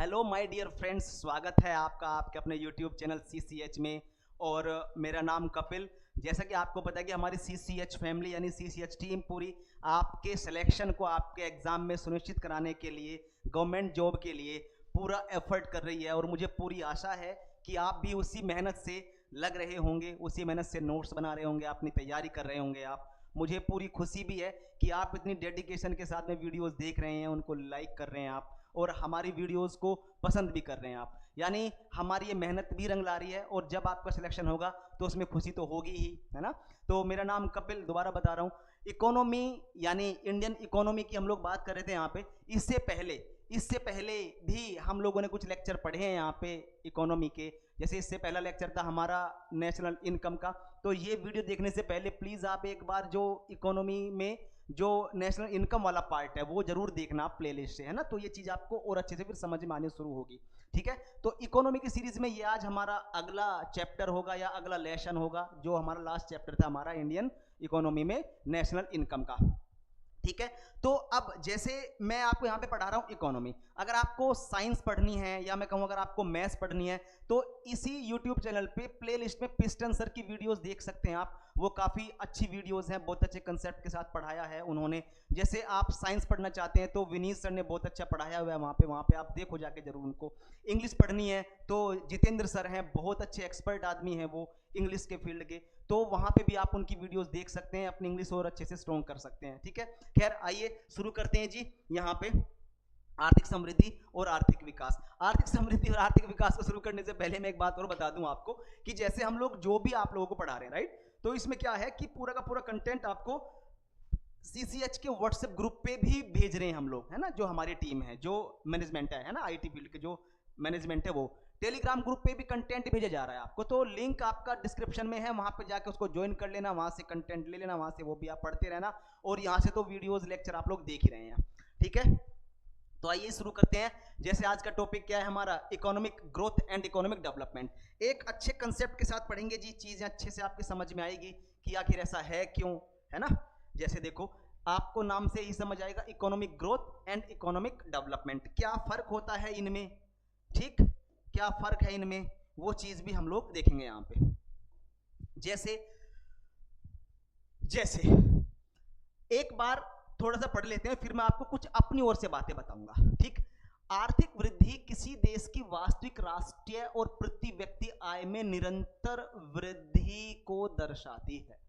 Hello my dear friends, स्वागत है आपका आपके अपने यूट्यूब चैनल CCH में। और मेरा नाम कपिल। जैसा कि आपको पता है कि हमारी CCH फैमिली यानी CCH टीम पूरी आपके सिलेक्शन को आपके एग्ज़ाम में सुनिश्चित कराने के लिए, गवर्नमेंट जॉब के लिए पूरा एफर्ट कर रही है। और मुझे पूरी आशा है कि आप भी उसी मेहनत से लग रहे होंगे, उसी मेहनत से नोट्स बना रहे होंगे, अपनी तैयारी कर रहे होंगे। आप मुझे पूरी खुशी भी है कि आप इतनी डेडिकेशन के साथ में वीडियोस देख रहे हैं, उनको लाइक कर रहे हैं आप, और हमारी वीडियोस को पसंद भी कर रहे हैं आप। यानी हमारी ये मेहनत भी रंग ला रही है, और जब आपका सिलेक्शन होगा तो उसमें खुशी तो होगी ही, है ना। तो मेरा नाम कपिल, दोबारा बता रहा हूँ। इकोनॉमी यानी इंडियन इकोनॉमी की हम लोग बात कर रहे थे यहाँ पे। इससे पहले भी हम लोगों ने कुछ लेक्चर पढ़े हैं यहाँ पे इकोनॉमी के। जैसे इससे पहला लेक्चर था हमारा नेशनल इनकम का। तो ये वीडियो देखने से पहले प्लीज़ आप एक बार जो इकोनॉमी में जो नेशनल इनकम वाला पार्ट है वो जरूर देखना आप प्लेलिस्ट से, है ना। तो ये चीज़ आपको और अच्छे से फिर समझ में आनी शुरू होगी, ठीक है। तो इकोनॉमी की सीरीज में ये आज हमारा अगला चैप्टर होगा या अगला लेसन होगा, जो हमारा लास्ट चैप्टर था हमारा इंडियन इकोनॉमी में नेशनल इनकम का, ठीक है। तो अब जैसे मैं आपको यहाँ पे पढ़ा रहा हूँ इकोनॉमी, अगर आपको साइंस पढ़नी है या मैं कहूँ अगर आपको मैथ्स पढ़नी है तो इसी यूट्यूब चैनल पे प्लेलिस्ट में पिस्टन सर की वीडियोस देख सकते हैं आप। वो काफ़ी अच्छी वीडियोस हैं, बहुत अच्छे कंसेप्ट के साथ पढ़ाया है उन्होंने। जैसे आप साइंस पढ़ना चाहते हैं तो विनीत सर ने बहुत अच्छा पढ़ाया हुआ है वहाँ पे आप देखो जाके जरूर उनको। इंग्लिश पढ़नी है तो जितेंद्र सर हैं, बहुत अच्छे एक्सपर्ट आदमी हैं वो इंग्लिश के फील्ड के। तो वहाँ पे भी आप उनकी वीडियोस देख सकते हैं, अपनी इंग्लिश और अच्छे से स्ट्रॉन्ग कर सकते हैं, ठीक है। खैर आइए शुरू करते हैं जी। यहाँ पे आर्थिक समृद्धि और आर्थिक विकास। आर्थिक समृद्धि और आर्थिक विकास को शुरू करने से पहले मैं एक बात और बता दूं आपको कि जैसे हम लोग जो भी आप लोगों को पढ़ा रहे हैं, राइट, तो इसमें क्या है कि पूरा का पूरा कंटेंट आपको CCH के व्हाट्सएप ग्रुप पे भी भेज रहे हैं हम लोग, है ना। जो हमारी टीम है, जो मैनेजमेंट है ना, IT फील्ड के जो मैनेजमेंट है, वो टेलीग्राम ग्रुप पे भी कंटेंट भेजा जा रहा है आपको। तो लिंक आपका डिस्क्रिप्शन में है, वहां पे जाके उसको ज्वाइन कर लेना, वहां से कंटेंट ले लेना, वहां से वो भी आप पढ़ते रहना। और यहाँ से तो वीडियोज लेक्चर आप लोग देख ही रहे हैं, ठीक है। तो आइए शुरू करते हैं। जैसे आज का टॉपिक क्या है हमारा, economic growth and economic development. एक अच्छे कंसेप्ट के साथ पढ़ेंगे जी, चीजें अच्छे से आपकी समझ में आएगी कि आखिर ऐसा है क्यों, है ना। जैसे देखो, आपको नाम से ही समझ आएगा, economic growth and economic development, क्या फर्क होता है इनमें, ठीक, क्या फर्क है इनमें, वो चीज भी हम लोग देखेंगे यहां पे। जैसे जैसे एक बार थोड़ा सा पढ़ लेते हैं, फिर मैं आपको कुछ अपनी ओर से बातें बताऊंगा, ठीक। आर्थिक वृद्धि किसी देश की वास्तविक राष्ट्रीय और प्रति व्यक्ति आय में निरंतर वृद्धि को दर्शाती है।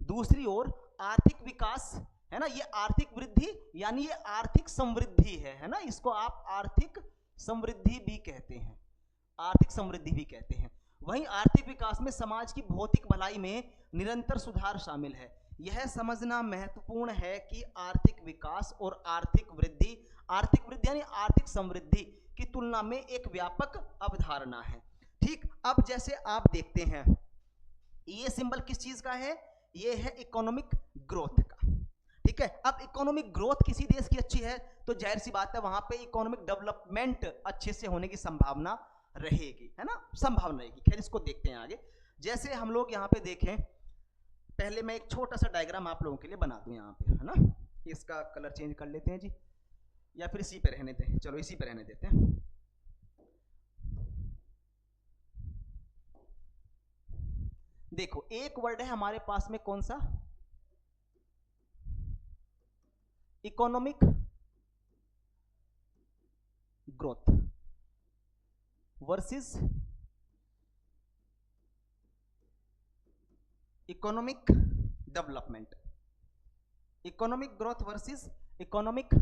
दूसरी ओर आर्थिक विकास, है ना, ये आर्थिक वृद्धि यानी ये आर्थिक समृद्धि है ना। इसको आप आर्थिक समृद्धि भी कहते हैं, आर्थिक समृद्धि भी कहते हैं। वहीं आर्थिक विकास में समाज की भौतिक भलाई में निरंतर सुधार शामिल है। यह समझना महत्वपूर्ण है कि आर्थिक विकास और आर्थिक वृद्धि यानी आर्थिक समृद्धि की तुलना में एक व्यापक अवधारणा है, ठीक। अब जैसे आप देखते हैं, ये सिंबल किस चीज का है, ये है इकोनॉमिक ग्रोथ का, ठीक है। अब इकोनॉमिक ग्रोथ किसी देश की अच्छी है तो जाहिर सी बात है वहां पे इकोनॉमिक डेवलपमेंट अच्छे से होने की संभावना रहेगी, है ना, संभावना रहेगी। खैर इसको देखते हैं आगे। जैसे हम लोग यहाँ पे देखें, पहले मैं एक छोटा सा डायग्राम आप लोगों के लिए बना दूं यहाँ पे, है ना। इसका कलर चेंज कर लेते हैं जी, या फिर इसी पे रहने दें, चलो इसी पे रहने देते हैं। देखो एक वर्ड है हमारे पास में, कौन सा, economic growth versus economic development. Economic growth versus economic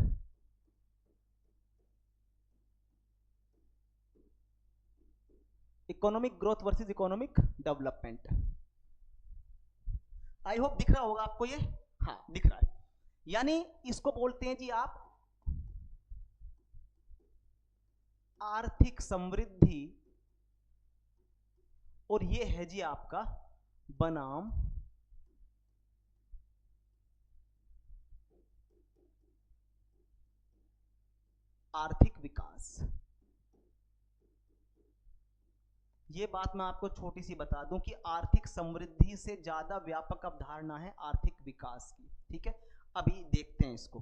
growth versus economic development. I hope दिख रहा होगा आपको ये, हाँ दिख रहा है। यानी इसको बोलते हैं जी आप आर्थिक समृद्धि, और ये है जी आपका बनाम आर्थिक विकास। ये बात मैं आपको छोटी सी बता दूं कि आर्थिक समृद्धि से ज्यादा व्यापक अवधारणा है आर्थिक विकास की, ठीक है। अभी देखते हैं इसको।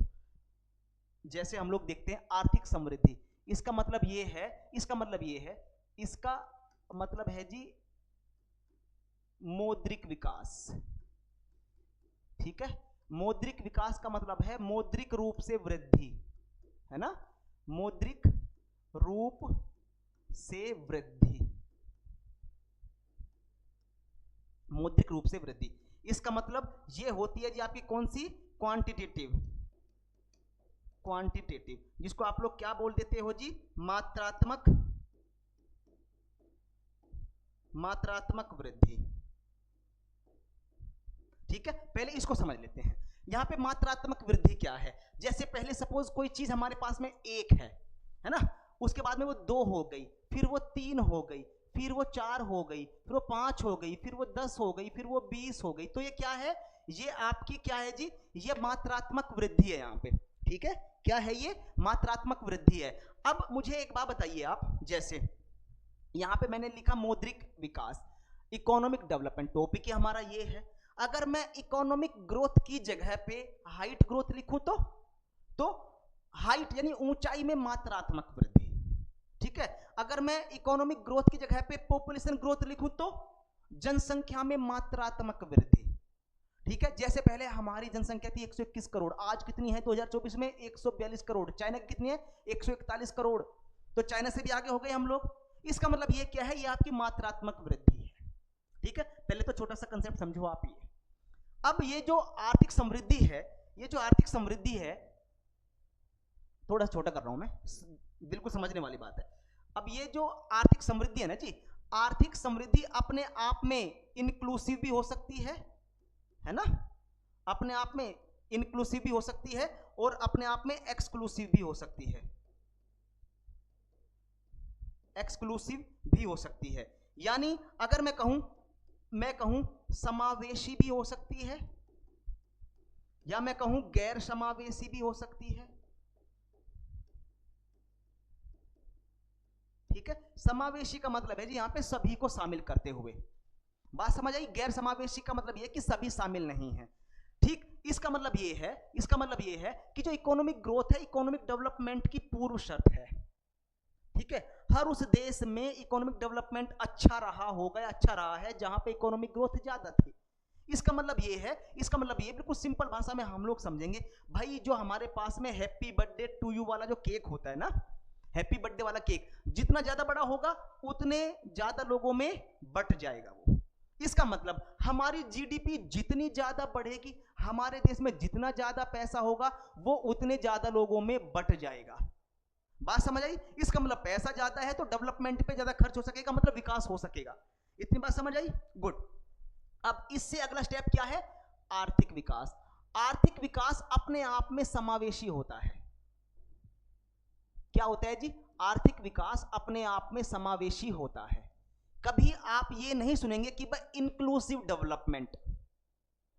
जैसे हम लोग देखते हैं आर्थिक समृद्धि, इसका मतलब ये है, इसका मतलब ये है, इसका मतलब है जी मौद्रिक विकास। ठीक है, मौद्रिक विकास का मतलब है मौद्रिक रूप से वृद्धि, है ना, मौद्रिक रूप से वृद्धि, मौद्रिक रूप से वृद्धि। इसका मतलब ये होती है जी आपकी कौन सी, क्वांटिटेटिव, क्वांटिटेटिव, जिसको आप लोग क्या बोल देते हो जी, मात्रात्मक, मात्रात्मक वृद्धि। ठीक है, पहले इसको समझ लेते हैं। यहां पे मात्रात्मक वृद्धि क्या है, जैसे पहले सपोज कोई चीज हमारे पास में एक है ना, उसके बाद में वो 2 हो गई, फिर वो 3 हो गई, फिर वो 4 हो गई, फिर वो 5 हो गई, फिर वो 10 हो गई, फिर वो 20 हो गई। तो ये क्या है, ये आपकी क्या है जी, ये मात्रात्मक वृद्धि है यहाँ पे। ठीक है, क्या है ये, मात्रात्मक वृद्धि है। अब मुझे एक बात बताइए आप, जैसे यहां पे मैंने लिखा मौद्रिक विकास, इकोनॉमिक डेवलपमेंट टॉपिक हमारा ये है। अगर मैं इकोनॉमिक ग्रोथ की जगह पे हाइट ग्रोथ लिखूं तो हाइट यानी ऊंचाई में मात्रात्मक वृद्धि। ठीक है, अगर मैं इकोनॉमिक ग्रोथ की जगह पे पॉपुलेशन ग्रोथ लिखूं तो जनसंख्या में मात्रात्मक वृद्धि। ठीक है, जैसे पहले हमारी जनसंख्या थी 121 करोड़, आज कितनी है 2024 में, 142 करोड़। चाइना की कितनी है, 141 करोड़, तो चाइना से भी आगे हो गए हम लोग। इसका मतलब ये क्या है, ये आपकी मात्रात्मक वृद्धि है। ठीक है, पहले तो छोटा सा कंसेप्ट समझो आप ये। अब ये जो आर्थिक समृद्धि है, ये जो आर्थिक समृद्धि है, थोड़ा छोटा कर रहा हूं मैं, बिल्कुल समझने वाली बात है। अब ये जो आर्थिक समृद्धि है ना जी, आर्थिक समृद्धि अपने आप में इंक्लूसिव भी हो सकती है ना, अपने आप में इंक्लूसिव भी हो सकती है और अपने आप में एक्सक्लूसिव भी हो सकती है, एक्सक्लूसिव भी हो सकती है। यानी अगर मैं कहूं समावेशी भी हो सकती है, या मैं कहूं गैर समावेशी भी हो सकती है। ठीक है, समावेशी का मतलब है जी यहां पे सभी को शामिल करते हुए, बात समझ आई। गैर समावेशी का मतलब यह कि सभी शामिल नहीं है। ठीक, इसका मतलब ये है कि जो इकोनॉमिक ग्रोथ है, इकोनॉमिक डेवलपमेंट की पूर्व शर्त है। ठीक है, हर उस देश में इकोनॉमिक डेवलपमेंट अच्छा रहा है जहां पे इकोनॉमिक ग्रोथ ज्यादा थी। इसका मतलब ये बिल्कुल सिंपल भाषा में हम लोग समझेंगे भाई, जो हमारे पास में हैप्पी बर्थडे टू यू वाला जो केक होता है ना, हैप्पी बर्थडे वाला केक जितना ज्यादा बड़ा होगा उतने ज्यादा लोगों में बट जाएगा वो। इसका मतलब हमारी जीडीपी जितनी ज्यादा बढ़ेगी, हमारे देश में जितना ज्यादा पैसा होगा, वो उतने ज्यादा लोगों में बट जाएगा। बात समझ आई। इसका मतलब पैसा ज्यादा है तो डेवलपमेंट पे ज्यादा खर्च हो सकेगा, मतलब विकास हो सकेगा। इतनी बात समझ आई, गुड। अब इससे अगला स्टेप क्या है, आर्थिक विकास। आर्थिक विकास अपने आप में समावेशी होता है। क्या होता है जी, आर्थिक विकास अपने आप में समावेशी होता है। कभी आप ये नहीं सुनेंगे कि भाई इंक्लूसिव डेवलपमेंट,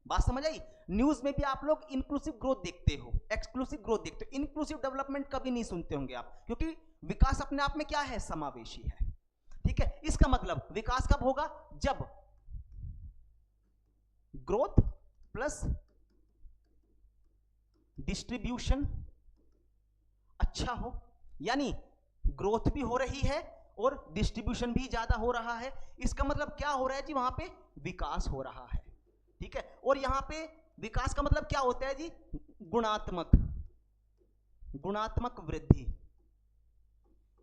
बात समझ आई। न्यूज में भी आप लोग इंक्लूसिव ग्रोथ देखते हो, एक्सक्लूसिव ग्रोथ देखते हो, इंक्लूसिव डेवलपमेंट कभी नहीं सुनते होंगे आप, क्योंकि विकास अपने आप में क्या है, समावेशी है। ठीक है, इसका मतलब विकास कब होगा, जब ग्रोथ प्लस डिस्ट्रीब्यूशन अच्छा हो, यानी ग्रोथ भी हो रही है और डिस्ट्रीब्यूशन भी ज्यादा हो रहा है। इसका मतलब क्या हो रहा है जी, वहां पे विकास हो रहा है। ठीक है, और यहां पे विकास का मतलब क्या होता है जी, गुणात्मक वृद्धि,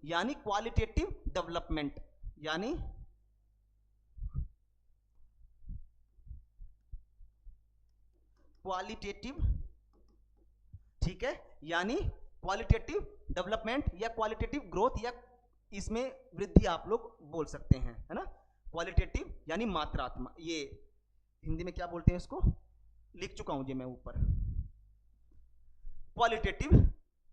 यानी क्वालिटेटिव डेवलपमेंट, यानी क्वालिटेटिव, ठीक है, यानी क्वालिटेटिव डेवलपमेंट या क्वालिटेटिव ग्रोथ, या इसमें वृद्धि आप लोग बोल सकते हैं, है ना। क्वालिटेटिव यानी मात्रात्मक, ये हिंदी में क्या बोलते हैं इसको, लिख चुका हूं जी मैं ऊपर। क्वालिटेटिव,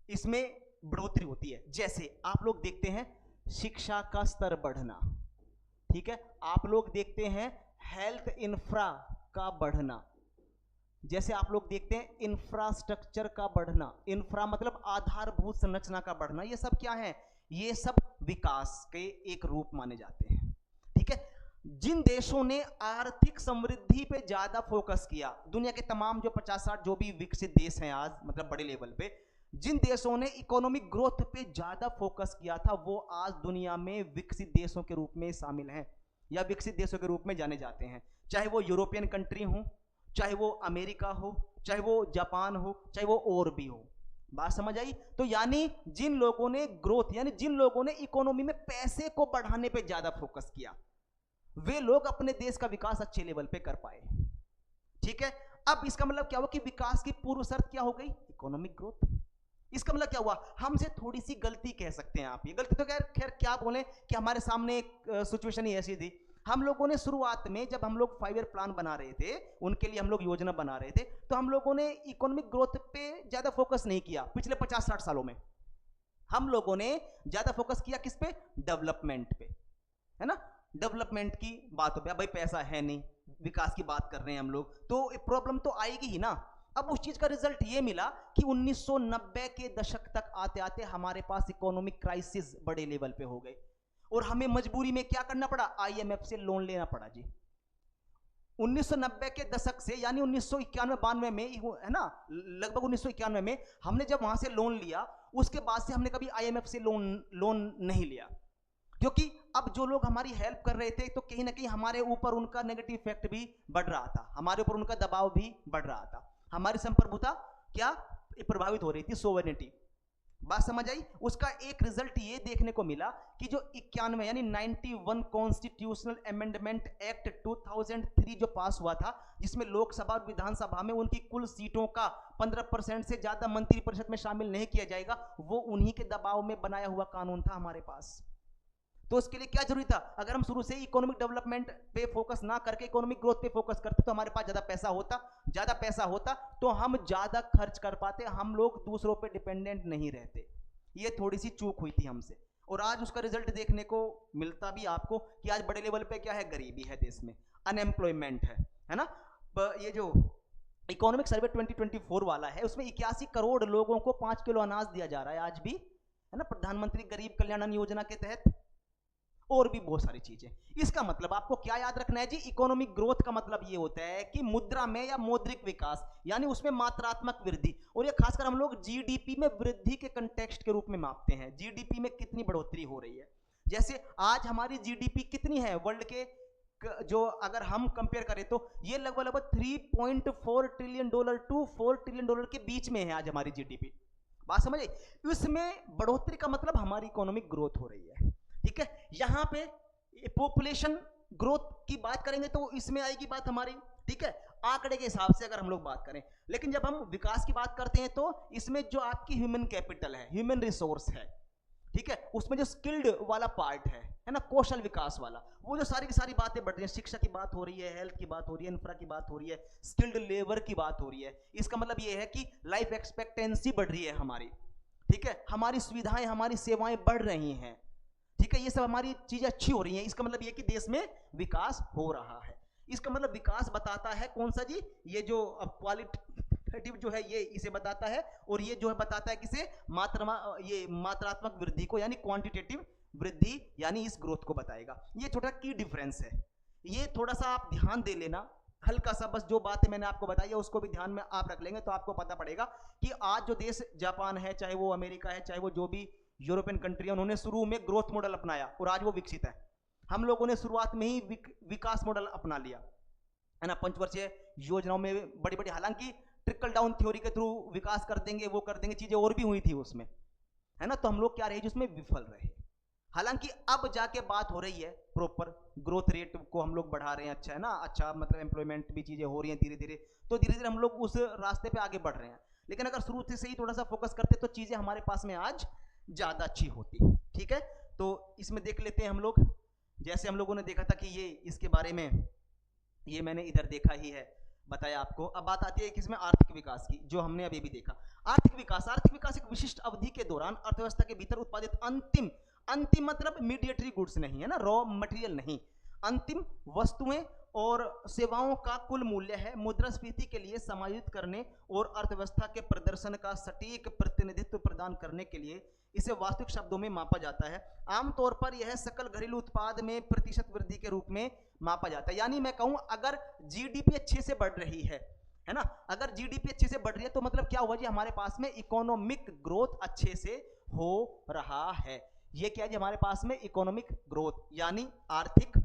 इसमें बढ़ोतरी होती है। जैसे आप लोग देखते हैं शिक्षा का स्तर बढ़ना, ठीक है, आप लोग देखते हैं हेल्थ इंफ्रा का बढ़ना, जैसे आप लोग देखते हैं इंफ्रास्ट्रक्चर का बढ़ना, इंफ्रा मतलब आधारभूत संरचना का बढ़ना, ये सब क्या है, ये सब विकास के एक रूप माने जाते हैं। ठीक है, जिन देशों ने आर्थिक समृद्धि पे ज्यादा फोकस किया, दुनिया के तमाम जो 50-60 जो भी विकसित देश हैं आज, मतलब बड़े लेवल पे, जिन देशों ने इकोनॉमिक ग्रोथ पे ज्यादा फोकस किया था वो आज दुनिया में विकसित देशों के रूप में शामिल हैं या विकसित देशों के रूप में जाने जाते हैं, चाहे वो यूरोपियन कंट्री हो, चाहे वो अमेरिका हो, चाहे वो जापान हो, चाहे वो और भी हो। बात समझ आई? तो यानी जिन लोगों ने ग्रोथ यानी जिन लोगों ने इकोनॉमी में पैसे को बढ़ाने पे ज्यादा फोकस किया वे लोग अपने देश का विकास अच्छे लेवल पे कर पाए। ठीक है, अब इसका मतलब क्या हुआ कि विकास की पूर्व शर्त क्या हो गई? Economic growth. इसका मतलब क्या हुआ? हमसे थोड़ी सी गलती कह सकते हैं आप, ये गलती तो खैर क्या बोले कि हमारे सामने एक सिचुएशन ही ऐसी थी, हम लोगों ने शुरुआत में जब हम लोग 5 ईयर प्लान बना रहे थे, उनके लिए हम लोग योजना बना रहे थे, तो हम लोगों ने इकोनॉमिक ग्रोथ पे ज्यादा फोकस नहीं किया। पिछले 50-60 सालों में हम लोगों ने ज्यादा फोकस किया किस पे? डेवलपमेंट पे, है ना? डेवलपमेंट की बात हो, भाई पैसा है नहीं, विकास की बात कर रहे हैं हम लोग, तो प्रॉब्लम तो आएगी ही ना। अब उस चीज का रिजल्ट ये मिला कि 1990 के दशक तक आते आते हमारे पास इकोनॉमिक क्राइसिस बड़े लेवल पे हो गए और हमें मजबूरी में क्या करना पड़ा? आईएमएफ से लोन लेना पड़ा जी। 1990 के दशक से यानी 1991-92 में, है ना, लगभग 1991 में हमने जब वहां से लोन लिया, उसके बाद से हमने कभी आईएमएफ से लोन नहीं लिया, क्योंकि अब जो लोग हमारी हेल्प कर रहे थे तो कहीं ना कहीं हमारे ऊपर उनका नेगेटिव इफेक्ट भी बढ़ रहा था, हमारे ऊपर उनका दबाव भी बढ़ रहा था, हमारी संप्रभुता क्या प्रभावित हो रही थी, सोवरेनिटी। बात समझ आई? उसका एक रिजल्ट ये देखने को मिला कि जो 91 यानी 91 कॉन्स्टिट्यूशनल अमेंडमेंट एक्ट 2003 जो पास हुआ था, जिसमें लोकसभा और विधानसभा में उनकी कुल सीटों का 15% से ज्यादा मंत्रिपरिषद में शामिल नहीं किया जाएगा, वो उन्हीं के दबाव में बनाया हुआ कानून था हमारे पास। तो उसके लिए क्या जरूरी था? अगर हम शुरू से ही इकोनॉमिक डेवलपमेंट पे फोकस ना करके इकोनॉमिक ग्रोथ पे फोकस करते तो हमारे पास ज्यादा पैसा होता तो हम ज्यादा खर्च कर पाते, हम लोग दूसरों पे डिपेंडेंट नहीं रहते। ये थोड़ी सी चूक हुई थी हमसे और आज उसका रिजल्ट देखने को मिलता भी आपको कि आज बड़े लेवल पे क्या है? गरीबी है देश में, अनएम्प्लॉयमेंट है ना। ये जो इकोनॉमिक सर्वे 2024 वाला है उसमें 81 करोड़ लोगों को 5 किलो अनाज दिया जा रहा है आज भी, है ना, प्रधानमंत्री गरीब कल्याण अन्न योजना के तहत, और भी बहुत सारी चीजें। इसका मतलब आपको क्या याद रखना है जी? इकोनॉमिक ग्रोथ का मतलब ये होता है कि मुद्रा में या मौद्रिक विकास यानी उसमें मात्रात्मक वृद्धि, और ये खासकर हम लोग जीडीपी में वृद्धि के कंटेक्स्ट के रूप में मापते हैं, जीडीपी में कितनी बढ़ोतरी हो रही है। जैसे आज हमारी जीडीपी कितनी है वर्ल्ड के, जो अगर हम कंपेयर करें तो ये लगभग 3.4 trillion dollar to 4 trillion dollar के बीच में है आज हमारी जीडीपी। बात समझ आई? इसमें बढ़ोतरी का मतलब हमारी इकोनॉमिक ग्रोथ हो रही है। ठीक है, यहां पे पॉपुलेशन ग्रोथ की बात करेंगे तो इसमें आएगी बात हमारी, ठीक है, आंकड़े के हिसाब से अगर हम लोग बात करें। लेकिन जब हम विकास की बात करते हैं तो इसमें जो आपकी ह्यूमन कैपिटल है, ह्यूमन रिसोर्स है, ठीक है, उसमें जो स्किल्ड वाला पार्ट है ना, कौशल विकास वाला, वो जो सारी की सारी बातें बढ़ रही हैं, शिक्षा की बात हो रही है, हेल्थ की बात हो रही है, इंफ्रा की बात हो रही है, स्किल्ड लेबर की बात हो रही है। इसका मतलब ये है कि लाइफ एक्सपेक्टेंसी बढ़ रही है हमारी, ठीक है, हमारी सुविधाएं, हमारी सेवाएं बढ़ रही हैं, ठीक है, ये सब हमारी चीजें अच्छी हो रही हैं। इसका मतलब ये कि देश में विकास हो रहा है। इसका मतलब विकास बताता है कौन सा जी? ये जो क्वालिटेटिव जो है ये इसे बताता है, और ये जो है बताता है किसे? मात्रात्मक वृद्धि को, यानी क्वांटिटेटिव वृद्धि, यानी इस ग्रोथ को बताएगा। ये छोटा की डिफरेंस है, ये थोड़ा सा आप ध्यान दे लेना, हल्का सा, बस जो बातें मैंने आपको बताई है उसको भी ध्यान में आप रख लेंगे तो आपको पता पड़ेगा कि आज जो देश जापान है, चाहे वो अमेरिका है, चाहे वो जो भी यूरोपियन कंट्री, उन्होंने शुरू में ग्रोथ मॉडल अपनाया और आज वो विकसित है। हम लोगों ने शुरुआत में ही विकास मॉडल अपना लिया, है ना, पंचवर्षीय योजनाओं में बड़ी बड़ी, हालांकि ट्रिकल डाउन थ्योरी के थ्रू विकास कर देंगे, वो कर देंगे, चीजें और भी हुई थी उसमें, है ना, तो हम लोग क्या रहे जिसमें विफल रहे। हालांकि अब जाके बात हो रही है प्रॉपर ग्रोथ रेट को हम लोग बढ़ा रहे हैं, अच्छा है ना, अच्छा मतलब एम्प्लॉयमेंट भी चीजें हो रही हैं धीरे धीरे, तो धीरे धीरे हम लोग उस रास्ते पे आगे बढ़ रहे हैं। लेकिन अगर शुरू से ही थोड़ा सा फोकस करते तो चीजें हमारे पास में आज ज्यादा अच्छी होती, ठीक है। तो इसमें देख लेते हैं हम लोग, जैसे हम लोगों ने देखा था कि ये इसके बारे में, ये मैंने इधर देखा ही है, बताया आपको। अब बात आती है किसमें? आर्थिक विकास की, जो हमने अभी भी देखा। आर्थिक विकास एक विशिष्ट अवधि के दौरान अर्थव्यवस्था के भीतर उत्पादित अंतिम मतलब मीडिएटरी गुड्स नहीं, है ना, रॉ मटेरियल नहीं, अंतिम वस्तुएं और सेवाओं का कुल मूल्य है, मुद्रास्फीति के लिए समायोजित करने और अर्थव्यवस्था के प्रदर्शन का सटीक प्रतिनिधित्व प्रदान करने के लिए इसे वास्तविक शब्दों में मापा जाता है। आमतौर पर यह सकल घरेलू उत्पाद में प्रतिशत वृद्धि के रूप में मापा जाता है। यानी मैं कहूं अगर जीडीपी अच्छे से बढ़ रही है, है ना। अगर जीडीपी अच्छे से बढ़ रही है तो मतलब क्या हुआ जी, हमारे पास में इकोनॉमिक ग्रोथ अच्छे से हो रहा है। ये क्या है जी, हमारे पास में इकोनॉमिक ग्रोथ यानी आर्थिक,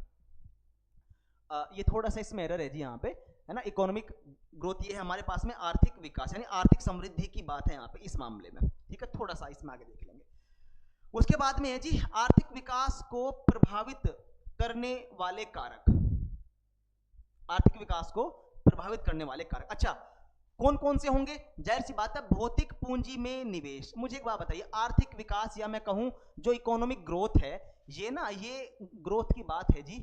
ये थोड़ा सा इसमें एरर है जी यहाँ पे, है ना। इकोनॉमिक ग्रोथ ये है हमारे पास में आर्थिक विकास यानी आर्थिक समृद्धि की बात है यहाँ पे इस मामले में, ठीक है। थोड़ा सा इसमें आगे देख लेंगे। उसके बाद में है जी आर्थिक विकास को प्रभावित करने वाले कारक, आर्थिक विकास को प्रभावित करने वाले कारक। अच्छा, कौन कौन से होंगे? जाहिर सी बात है भौतिक पूंजी में निवेश। मुझे एक बात बताइए, आर्थिक विकास या मैं कहूं जो इकोनॉमिक ग्रोथ है, ये ना ये ग्रोथ की बात है जी,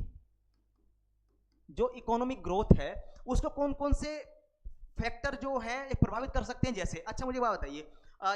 जो इकोनॉमिक ग्रोथ है उसको कौन कौन से फैक्टर जो है प्रभावित कर सकते हैं। जैसे अच्छा मुझे बात बताइए,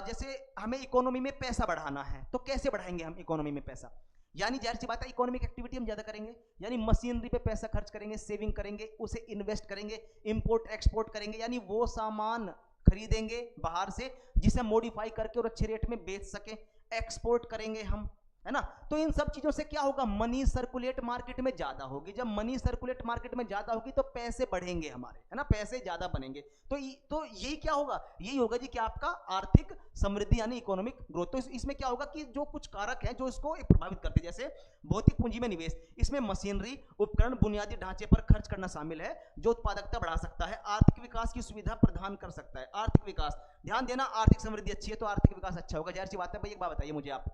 जैसे हमें इकोनॉमी में पैसा बढ़ाना है तो कैसे बढ़ाएंगे हम इकोनॉमी में पैसा? यानी जाहिर सी बात है इकोनॉमिक एक्टिविटी हम ज्यादा करेंगे, यानी मशीनरी पे पैसा खर्च करेंगे, सेविंग करेंगे, उसे इन्वेस्ट करेंगे, इंपोर्ट एक्सपोर्ट करेंगे, यानी वो सामान खरीदेंगे बाहर से जिसे मॉडिफाई करके और अच्छे रेट में बेच सके, एक्सपोर्ट करेंगे हम, है ना। तो इन सब चीजों से क्या होगा, मनी सर्कुलेट मार्केट में ज्यादा होगी। जब मनी सर्कुलेट मार्केट में ज्यादा होगी तो पैसे बढ़ेंगे हमारे, है ना, पैसे ज्यादा बनेंगे। तो यही क्या होगा, यही होगा जी कि आपका आर्थिक समृद्धि यानी इकोनॉमिक ग्रोथ। तो इसमें क्या होगा कि जो कुछ कारक हैं जो इसको प्रभावित करते हैं, जैसे भौतिक पूंजी में निवेश, इसमें मशीनरी, उपकरण, बुनियादी ढांचे पर खर्च करना शामिल है जो उत्पादकता बढ़ा सकता है, आर्थिक विकास की सुविधा प्रदान कर सकता है। आर्थिक विकास, ध्यान देना, आर्थिक समृद्धि अच्छी है तो आर्थिक विकास अच्छा होगा। जाहिर सी बात है भाई। एक बात बताइए मुझे आप,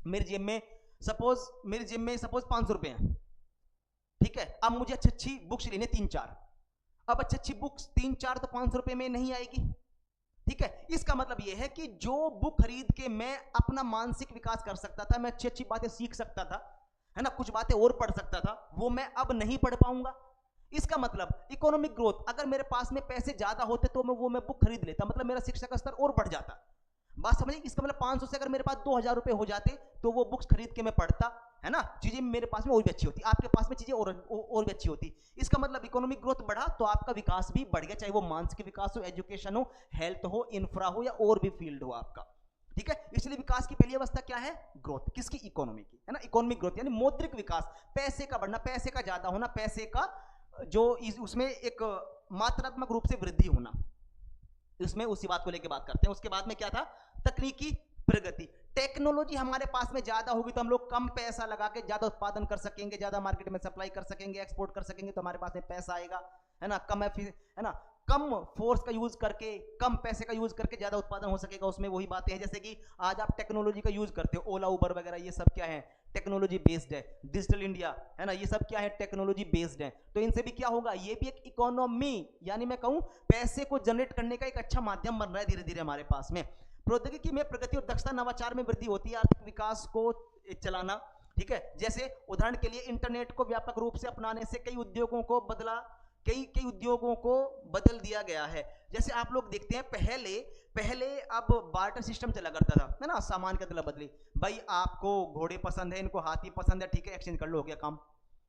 मेरी जेब में सपोज 500 रुपए हैं, ठीक है। अब मुझे अच्छी अच्छी बुक्स लेने 3-4, अब अच्छी अच्छी बुक्स 3-4 तो 500 रुपए में नहीं आएगी, ठीक है। इसका मतलब यह है कि जो बुक खरीद के मैं अपना मानसिक विकास कर सकता था, मैं अच्छी अच्छी बातें सीख सकता था, है ना, कुछ बातें और पढ़ सकता था, वो मैं अब नहीं पढ़ पाऊंगा। इसका मतलब इकोनॉमिक ग्रोथ, अगर मेरे पास में पैसे ज्यादा होते तो मैं बुक खरीद लेता, मतलब मेरा शिक्षा का स्तर और बढ़ जाता। बात समझिए, इसका मतलब 500 से अगर मेरे पास 2000 रुपए हो जाते तो वो बुक्स खरीद के मैं पढ़ता, है ना, चीजें मेरे पास में और भी अच्छी होती, आपके पास में चीजें और भी अच्छी होती। इसका मतलब इकोनॉमिक ग्रोथ बढ़ा तो आपका विकास भी बढ़ गया, चाहे वो मानसिक विकास हो, एजुकेशन हो, हेल्थ हो, इंफ्रा हो या और भी फील्ड हो आपका, ठीक है। इसलिए विकास की पहली अवस्था क्या है, ग्रोथ, किसकी, इकोनॉमी की, है ना। इकोनॉमिक ग्रोथ यानी मौद्रिक विकास, पैसे का बढ़ना, पैसे का ज्यादा होना, पैसे का जो उसमें एक मात्रात्मक रूप से वृद्धि होना, इसमें उसी बात को लेकर बात करते हैं। उसके बाद में क्या था, तकनीकी प्रगति, टेक्नोलॉजी हमारे पास में ज्यादा होगी तो हम लोग कम पैसा लगा के ज्यादा उत्पादन कर सकेंगे, ज्यादा मार्केट में सप्लाई कर सकेंगे, एक्सपोर्ट कर सकेंगे, तो हमारे पास में पैसा आएगा, है ना। है ना, कम फोर्स का यूज करके, कम पैसे का यूज करके ज्यादा उत्पादन हो सकेगा। उसमें वही बातें हैं जैसे कि आज आप टेक्नोलॉजी का यूज करते हो, ओला उबर वगैरह, ये सब क्या है, टेक्नोलॉजी बेस्ड है। डिजिटल इंडिया, है ना, ये सब क्या है, टेक्नोलॉजी बेस्ड है। तो इनसे भी क्या होगा, ये भी एक इकोनॉमी यानी मैं कहूं पैसे को जनरेट करने का एक अच्छा माध्यम बन रहा है धीरे धीरे हमारे पास में। प्रौद्योगिकी में प्रगति और दक्षता नवाचार में वृद्धि होती है आर्थिक विकास को चलाना, ठीक है। जैसे उदाहरण के लिए इंटरनेट को व्यापक रूप से अपनाने से कई उद्योगों को बदल दिया गया है। जैसे आप लोग देखते हैं पहले अब बार्टर सिस्टम चला करता था, है ना, सामान की अदला बदली, भाई आपको घोड़े पसंद है, इनको हाथी पसंद है, ठीक है, एक्सचेंज कर लो, हो गया काम।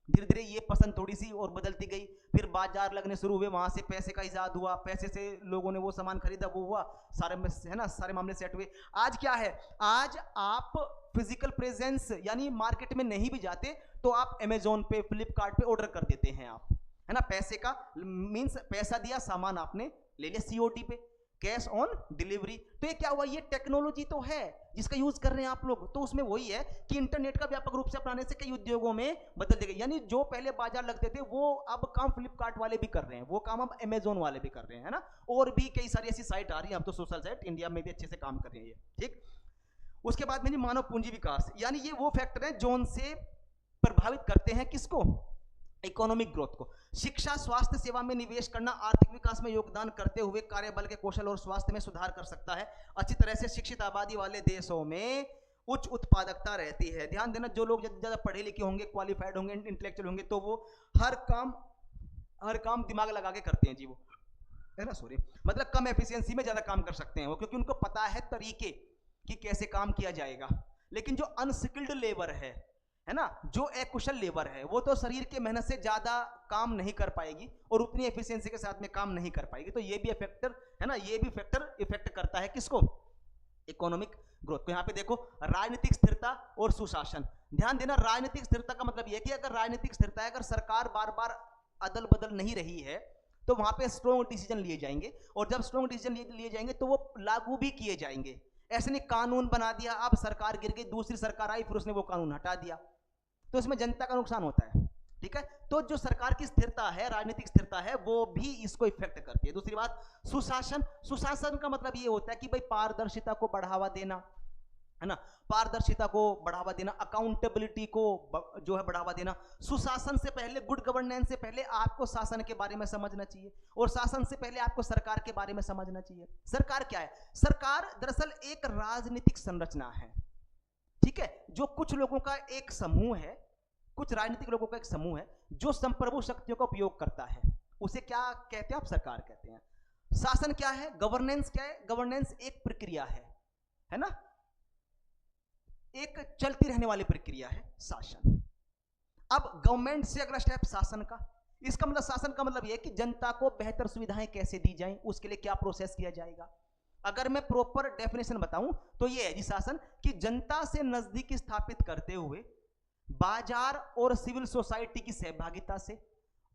धीरे धीरे ये पसंद थोड़ी सी और बदलती गई, फिर बाजार लगने शुरू हुए, वहां से पैसे का इजाद हुआ, पैसे से लोगों ने वो सामान खरीदा, वो हुआ, सारे है ना, सारे मामले सेट हुए। आज क्या है, आज आप फिजिकल प्रेजेंस यानी मार्केट में नहीं भी जाते तो आप अमेजोन पे, फ्लिपकार्ट पे ऑर्डर कर देते हैं आप, है ना। पैसे का मींस पैसा दिया, सामान आपने ले लिया, सीओडी पे, कैश ऑन डिलीवरी। तो ये क्या हुआ, ये टेक्नोलॉजी तो है जिसका यूज कर रहे हैं आप लोग। तो उसमें वही है कि इंटरनेट का व्यापक रूप से अपनाने से कई उद्योगों में बदल देगा, यानी जो पहले बाजार लगते थे वो अब काम फ्लिपकार्ट वाले भी कर रहे हैं, वो काम अब अमेजोन वाले भी कर रहे हैं, है ना। और भी कई सारी ऐसी साइट आ रही है, अब तो सोशल साइट इंडिया में भी अच्छे से काम कर रही है ये, ठीक। उसके बाद में मानव पूंजी विकास, यानी ये वो फैक्टर है जो उनसे प्रभावित करते हैं किसको, इकोनॉमिक ग्रोथ को। शिक्षा स्वास्थ्य सेवा में निवेश करना आर्थिक विकास में योगदान करते हुए कार्यबल के कौशल और स्वास्थ्य में सुधार कर सकता है। अच्छी तरह से शिक्षित आबादी वाले देशों में उच्च उत्पादकता रहती है। ध्यान देना, जो लोग ज्यादा पढ़े लिखे होंगे, क्वालिफाइड होंगे, इंटेलेक्चुअल होंगे, तो वो हर काम दिमाग लगा के करते हैं जी, वो, है ना, सॉरी, मतलब कम एफिशिएंसी में ज्यादा काम कर सकते हैं वो, क्योंकि उनको पता है तरीके कि कैसे काम किया जाएगा। लेकिन जो अनस्किल्ड लेबर है ना, जो अकुशल लेबर है, वो तो शरीर के मेहनत से ज्यादा काम नहीं कर पाएगी और उतनी एफिशिएंसी के साथ में काम नहीं कर पाएगी। तो ये भी फैक्टर है ना, ये भी फैक्टर इफेक्ट करता है किसको, इकोनॉमिक ग्रोथ को। यहाँ पे देखो, राजनीतिक स्थिरता और सुशासन। ध्यान देना, राजनीतिक स्थिरता का मतलब यह कि अगर राजनीतिक स्थिरता है, अगर सरकार बार बार अदल बदल नहीं रही है तो वहां पे स्ट्रॉन्ग डिसीजन लिए जाएंगे, और जब स्ट्रॉन्ग डिसीजन लिए जाएंगे तो वो लागू भी किए जाएंगे। ऐसे नहीं कानून बना दिया, अब सरकार गिर गई, दूसरी सरकार आई, फिर उसने वो कानून हटा दिया, तो इसमें जनता का नुकसान होता है। ठीक है, तो जो सरकार की स्थिरता है, राजनीतिक स्थिरता है, वो भी इसको इफेक्ट करती है। दूसरी बात, सुशासन। सुशासन का मतलब ये होता है कि भाई पारदर्शिता को बढ़ावा देना, है ना, पारदर्शिता को बढ़ावा देना, अकाउंटेबिलिटी को जो है बढ़ावा देना। सुशासन से पहले, गुड गवर्नेंस से पहले आपको शासन के बारे में समझना चाहिए, और शासन से पहले आपको सरकार के बारे में समझना चाहिए। सरकार क्या है? सरकार दरअसल एक राजनीतिक संरचना है, ठीक है, जो कुछ लोगों का एक समूह है, कुछ राजनीतिक लोगों का एक समूह है जो संप्रभु शक्तियों का उपयोग करता है, उसे क्या कहते हैं आप? सरकार कहते हैं। शासन क्या है? गवर्नेंस क्या है? गवर्नेंस एक प्रक्रिया है ना, एक चलती रहने वाली प्रक्रिया है शासन। अब गवर्नमेंट से अगला स्टेप शासन का। इसका मतलब, शासन का मतलब यह कि जनता को बेहतर सुविधाएं कैसे दी जाएं, उसके लिए क्या प्रोसेस किया जाएगा। अगर मैं प्रॉपर डेफिनेशन बताऊं तो यह है जी शासन, कि जनता से नजदीकी स्थापित करते हुए बाजार और सिविल सोसाइटी की सहभागिता से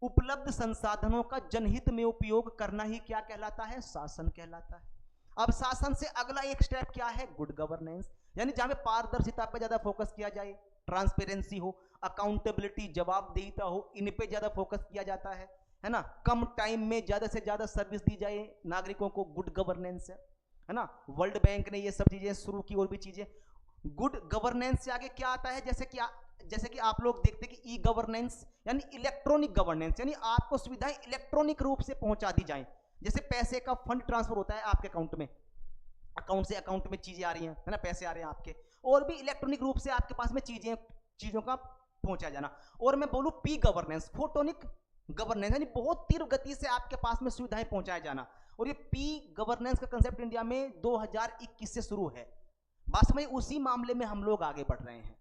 उपलब्ध संसाधनों का जनहित में उपयोग करना ही क्या कहलाता है? शासन कहलाता है। अब शासन से अगला एक स्टेप क्या है? गुड गवर्नेंस, यानी जहां पे पारदर्शिता पे ज्यादा फोकस किया जाए, ट्रांसपेरेंसी हो, अकाउंटेबिलिटी, जवाबदेहिता हो, इन पे ज्यादा फोकस किया जाता है ना, कम टाइम में ज्यादा से ज्यादा सर्विस दी जाए नागरिकों को, गुड गवर्नेंस है ना। वर्ल्ड बैंक ने ये सब चीजें शुरू की, और भी चीजें। गुड गवर्नेंस से आगे क्या आता है? जैसे कि आप लोग देखते हैं कि ई गवर्नेंस यानी इलेक्ट्रॉनिक गवर्नेंस, यानी आपको सुविधाएं इलेक्ट्रॉनिक रूप से पहुंचा दी जाएं। जैसे पैसे का फंड ट्रांसफर होता है आपके अकाउंट में, अकाउंट से अकाउंट में चीजें आ रही हैं, है ना, पैसे आ रहे हैं आपके, और भी इलेक्ट्रॉनिक रूप से आपके पास में चीजों का पहुंचा जाना। और मैं बोलूं पी गवर्नेंस, फोटोनिक गवर्नेंस, यानी बहुत तीव्र गति से आपके पास में सुविधाएं पहुंचाया जाना। और ये पी गवर्नेंस का कंसेप्ट इंडिया में 2021 से शुरू है। बस में उसी मामले में हम लोग आगे बढ़ रहे हैं।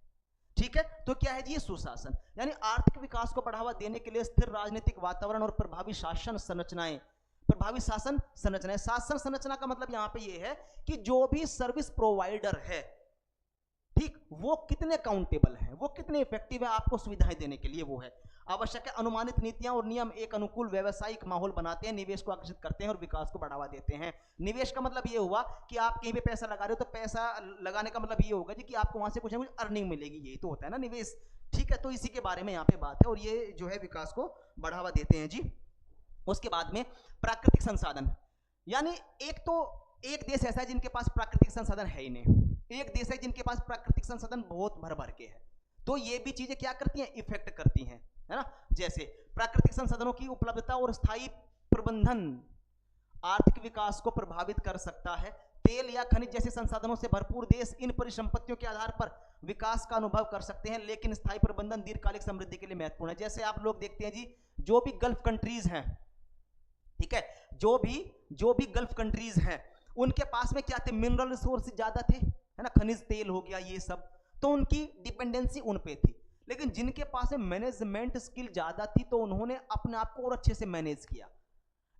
ठीक है, तो क्या है जी? ये सुशासन, यानी आर्थिक विकास को बढ़ावा देने के लिए स्थिर राजनीतिक वातावरण और प्रभावी शासन संरचनाएं, प्रभावी शासन संरचनाएं। शासन संरचना का मतलब यहां पे ये है कि जो भी सर्विस प्रोवाइडर है, ठीक, वो कितने अकाउंटेबल हैं, वो कितने इफेक्टिव है आपको सुविधाएं देने के लिए, वो है आवश्यक है। अनुमानित नीतियां और नियम एक अनुकूल व्यवसायिक माहौल बनाते हैं, निवेश को आकर्षित करते हैं और विकास को बढ़ावा देते हैं। निवेश का मतलब ये हुआ कि आप कहीं पे पैसा लगा रहे हो, तो पैसा लगाने का मतलब ये होगा जी कि आपको वहां से कुछ ना कुछ अर्निंग मिलेगी, यही तो होता है ना निवेश। ठीक है, तो इसी के बारे में यहाँ पे बात है, और ये जो है विकास को बढ़ावा देते हैं जी। उसके बाद में प्राकृतिक संसाधन, यानी एक देश ऐसा है जिनके पास प्राकृतिक संसाधन है ही नहीं, एक देश है जिनके पास प्राकृतिक संसाधन बहुत भर भर के है, तो ये भी चीजें क्या करती हैं? इफेक्ट करती हैं, है ना। जैसे प्राकृतिक संसाधनों की उपलब्धता और स्थायी प्रबंधन आर्थिक विकास को प्रभावित कर सकता है। तेल या खनिज जैसे संसाधनों से भरपूर देश इन परिसंपत्तियों के आधार पर विकास का अनुभव कर सकते हैं, लेकिन स्थायी प्रबंधन दीर्घकालिक समृद्धि के लिए महत्वपूर्ण है। जैसे आप लोग देखते हैं जी, जो भी गल्फ कंट्रीज हैं, ठीक है, जो भी गल्फ कंट्रीज हैं, उनके पास में क्या थे? मिनरल रिसोर्स ज्यादा थे, है ना, खनिज तेल हो गया ये सब, तो उनकी डिपेंडेंसी उन पे थी। लेकिन जिनके पास में मैनेजमेंट स्किल ज्यादा थी, तो उन्होंने अपने आप को और अच्छे से मैनेज किया।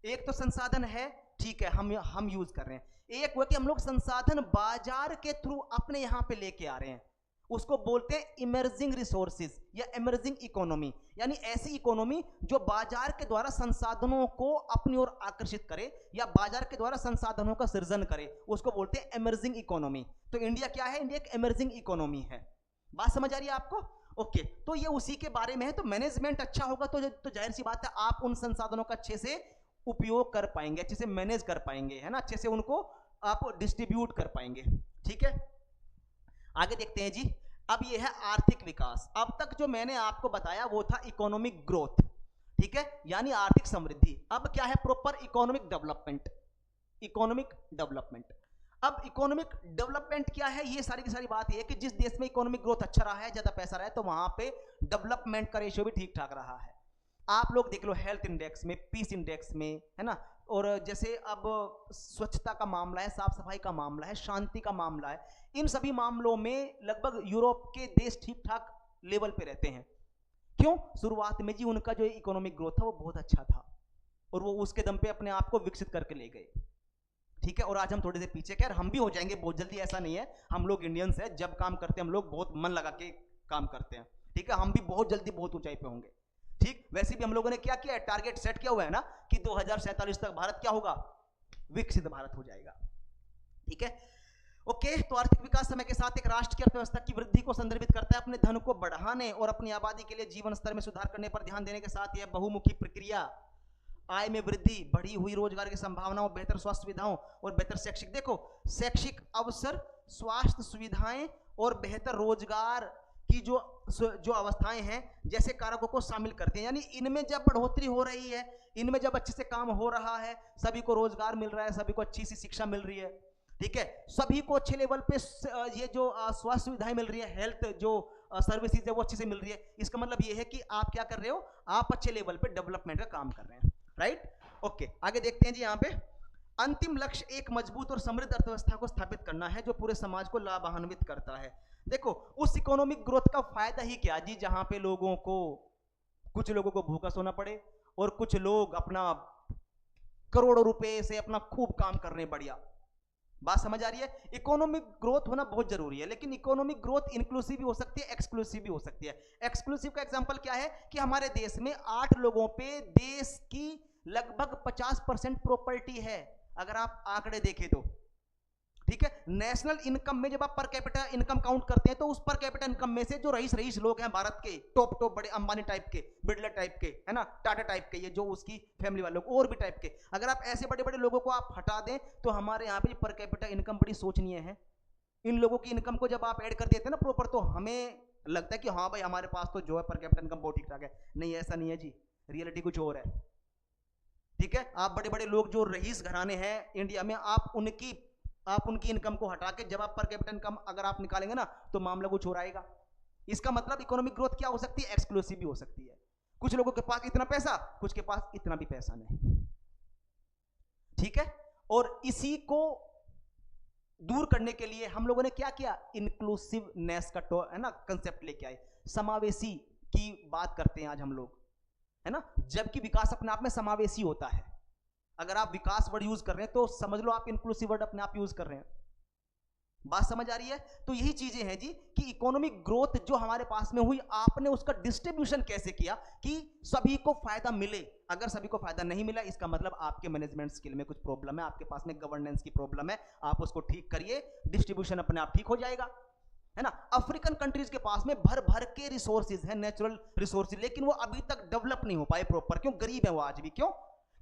एक तो संसाधन है, ठीक है, हम यूज कर रहे हैं, एक वो कि हम लोग संसाधन बाजार के थ्रू अपने यहां पे लेके आ रहे हैं, उसको बोलते हैं इमर्जिंग रिसोर्सेज या इमर्जिंग इकोनॉमी, यानी ऐसी इकोनॉमी जो बाजार के द्वारा संसाधनों को अपनी ओर आकर्षित करे या बाजार के द्वारा संसाधनों का सृजन करे, उसको बोलते हैं इमर्जिंग इकोनॉमी। तो इंडिया क्या है? इंडिया एक इमर्जिंग इकोनॉमी है। बात समझ आ रही है आपको? ओके, तो ये उसी के बारे में है। तो मैनेजमेंट अच्छा होगा तो जाहिर सी बात है आप उन संसाधनों का अच्छे से उपयोग कर पाएंगे, अच्छे से मैनेज कर पाएंगे, है ना, अच्छे से उनको आप डिस्ट्रीब्यूट कर पाएंगे। ठीक है, आगे देखते हैं जी। अब ये है आर्थिक विकास। अब तक जो मैंने आपको बताया वो था इकोनॉमिक ग्रोथ, ठीक है, यानी आर्थिक समृद्धि। अब क्या है? Proper economic development. Economic development, अब इकोनॉमिक डेवलपमेंट क्या है? ये सारी की सारी बात ये है कि जिस देश में इकोनॉमिक ग्रोथ अच्छा रहा है, ज्यादा पैसा रहा है, तो वहां पे डेवलपमेंट का रेशियो भी ठीक ठाक रहा है। आप लोग देख लो हेल्थ इंडेक्स में, पीस इंडेक्स में, है ना, और जैसे अब स्वच्छता का मामला है, साफ सफाई का मामला है, शांति का मामला है, इन सभी मामलों में लगभग यूरोप के देश ठीक ठाक लेवल पे रहते हैं। क्यों? शुरुआत में जी उनका जो इकोनॉमिक ग्रोथ था वो बहुत अच्छा था, और वो उसके दम पे अपने आप को विकसित करके ले गए। ठीक है, और आज हम थोड़े से पीछे, खैर हम भी हो जाएंगे बहुत जल्दी, ऐसा नहीं है, हम लोग इंडियंस हैं, जब काम करते हैं हम लोग बहुत मन लगा के काम करते हैं। ठीक है, हम भी बहुत जल्दी बहुत ऊंचाई पे होंगे। ठीक वैसे भी हम लोगों ने क्या किया है, टारगेट सेट किया हुआ है ना कि 2047 तक भारत क्या होगा, विकसित भारत हो जाएगा। ठीक है, ओके। तो आर्थिक विकास समय के साथ एक राष्ट्र की अर्थव्यवस्था की वृद्धि को संदर्भित करता है। अपने धन को बढ़ाने और अपनी आबादी के लिए जीवन स्तर में सुधार करने पर ध्यान देने के साथ यह बहुमुखी प्रक्रिया आय में वृद्धि, बढ़ी हुई रोजगार की संभावनाओं, बेहतर स्वास्थ्य सुविधाओं और बेहतर शैक्षिक, देखो शैक्षिक अवसर, स्वास्थ्य सुविधाएं और बेहतर रोजगार की जो अवस्थाएं हैं जैसे कारकों को शामिल करते हैं। यानी इनमें जब बढ़ोतरी हो रही है, इनमें जब अच्छे से काम हो रहा है, सभी को रोजगार मिल रहा है, सभी को अच्छी सी शिक्षा मिल रही है, ठीक है, सभी को अच्छे लेवल पे ये जो स्वास्थ्य सुविधाएं मिल रही है, हेल्थ जो सर्विसेज है वो अच्छे से मिल रही है, इसका मतलब ये है कि आप क्या कर रहे हो, आप अच्छे लेवल पे डेवलपमेंट का काम कर रहे हैं, राइट। ओके, आगे देखते हैं जी। यहाँ पे अंतिम लक्ष्य एक मजबूत और समृद्ध अर्थव्यवस्था को स्थापित करना है जो पूरे समाज को लाभान्वित करता है। देखो उस इकोनॉमिक ग्रोथ का फायदा ही क्या जी, जहां पे लोगों को, कुछ लोगों को भूखा सोना पड़े और कुछ लोग अपना करोड़ों रुपए से अपना खूब काम कर रहे हैं, बढ़िया बात समझ आ रही है। इकोनॉमिक ग्रोथ होना बहुत जरूरी है, लेकिन इकोनॉमिक ग्रोथ इंक्लूसिव भी हो सकती है, एक्सक्लूसिव भी हो सकती है। एक्सक्लूसिव का एग्जांपल क्या है कि हमारे देश में 8 लोगों पे देश की लगभग 50% प्रॉपर्टी है, अगर आप आंकड़े देखें तो, ठीक है। नेशनल इनकम में जब आप पर कैपिटा इनकम काउंट करते हैं तो उस पर कैपिटा इनकम में से जो रईस लोग हैं भारत के, टॉप बड़े अंबानी टाइप के, बिड़ला टाइप के, है ना, टाटा टाइप के, ये जो उसकी फैमिली वाले लोग और भी टाइप के, अगर आप ऐसे बड़े बड़े लोगों को आप हटा दें तो हमारे यहाँ पे पर कैपिटा इनकम बड़ी सोचनीय है। इन लोगों की इनकम को जब आप ऐड कर देते हैं ना प्रॉपर, तो हमें लगता है कि हाँ भाई हमारे पास तो जो है पर कैपिटा इनकम बहुत ठीक ठाक है। नहीं, ऐसा नहीं है जी, रियलिटी कुछ और है, ठीक है। आप बड़े बड़े लोग जो रईस घराने हैं इंडिया में, आप उनकी इनकम को हटा के जब आप पर कैपिटा इनकम अगर आप निकालेंगे ना तो मामला कुछ और आएगा। इसका मतलब इकोनॉमिक ग्रोथ क्या हो सकती है, एक्सक्लूसिव भी हो सकती है। कुछ लोगों के पास इतना पैसा, कुछ के पास इतना भी पैसा नहीं, ठीक है। और इसी को दूर करने के लिए हम लोगों ने क्या किया, इंक्लूसिवनेस का है ना कंसेप्ट लेके आए, समावेशी की बात करते हैं आज हम लोग, है ना। जबकि विकास अपने आप में समावेशी होता है। अगर आप विकास वर्ड यूज कर रहे हैं तो समझ लो आप इंक्लूसिव वर्ड अपने आप यूज कर रहे हैं। बात समझ आ रही है। तो यही चीजें हैं जी कि इकोनॉमिक ग्रोथ जो हमारे पास में हुई, आपने उसका डिस्ट्रीब्यूशन कैसे किया कि सभी को फायदा मिले। अगर सभी को फायदा नहीं मिला, इसका मतलब आपके मैनेजमेंट स्किल में कुछ प्रॉब्लम है, आपके पास में गवर्नेंस की प्रॉब्लम है, आप उसको ठीक करिए, डिस्ट्रीब्यूशन अपने आप ठीक हो जाएगा, है ना। अफ्रीकन कंट्रीज के पास में भर भर के रिसोर्सेज हैं, नेचुरल रिसोर्सेज, लेकिन वो अभी तक डेवलप नहीं हो पाए प्रॉपर। क्यों? गरीब है वो आज भी। क्यों?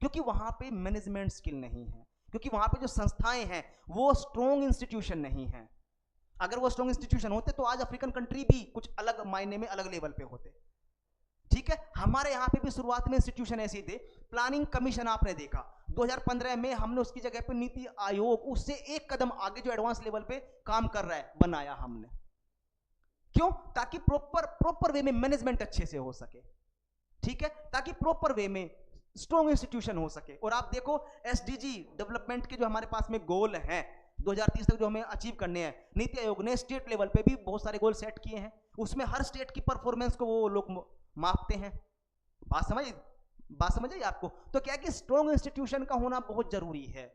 क्योंकि वहां पे मैनेजमेंट स्किल नहीं है, क्योंकि वहां पे जो संस्थाएं हैं वो स्ट्रॉन्ग इंस्टीट्यूशन नहीं है। अगर वो स्ट्रॉन्ग इंस्टीट्यूशन होते तो आज अफ्रीकन कंट्री भी कुछ अलग मायने में अलग लेवल पे होते, ठीक है। हमारे यहाँ पे भी शुरुआत में इंस्टीट्यूशन ऐसे थे। प्लानिंग कमीशन आपने देखा 2015 में, हमने उसकी जगह पे नीति आयोग, उससे एक कदम आगे जो एडवांस लेवल पे काम कर रहा है, बनाया हमने। क्यों? ताकि प्रॉपर वे में मैनेजमेंट अच्छे से हो सके, ठीक है, ताकि प्रॉपर वे में स्ट्रॉन्ग इंस्टीट्यूशन हो सके। और आप देखो एसडीजी डेवलपमेंट के जो हमारे पास में गोल हैं 2030 तक जो हमें अचीव करने हैं, नीति आयोग ने स्टेट लेवल पे भी बहुत सारे गोल सेट किए हैं। उसमें हर स्टेट की परफॉर्मेंस को वो लोग मापते हैं। बात समझ आई आपको? तो क्या है कि स्ट्रॉन्ग इंस्टीट्यूशन का होना बहुत जरूरी है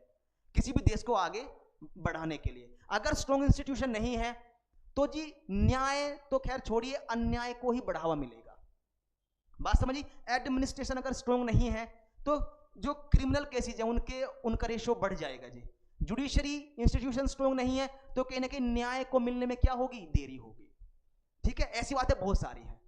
किसी भी देश को आगे बढ़ाने के लिए। अगर स्ट्रॉन्ग इंस्टीट्यूशन नहीं है तो जी न्याय तो खैर छोड़िए, अन्याय को ही बढ़ावा मिलेगा। बात समझी? एडमिनिस्ट्रेशन अगर स्ट्रॉन्ग नहीं है तो जो क्रिमिनल केसेज है उनका रेशियो बढ़ जाएगा जी। जुडिशरी इंस्टीट्यूशन स्ट्रॉन्ग नहीं है तो कहीं ना कहीं न्याय को मिलने में क्या होगी, देरी होगी, ठीक है। ऐसी बातें बहुत सारी हैं।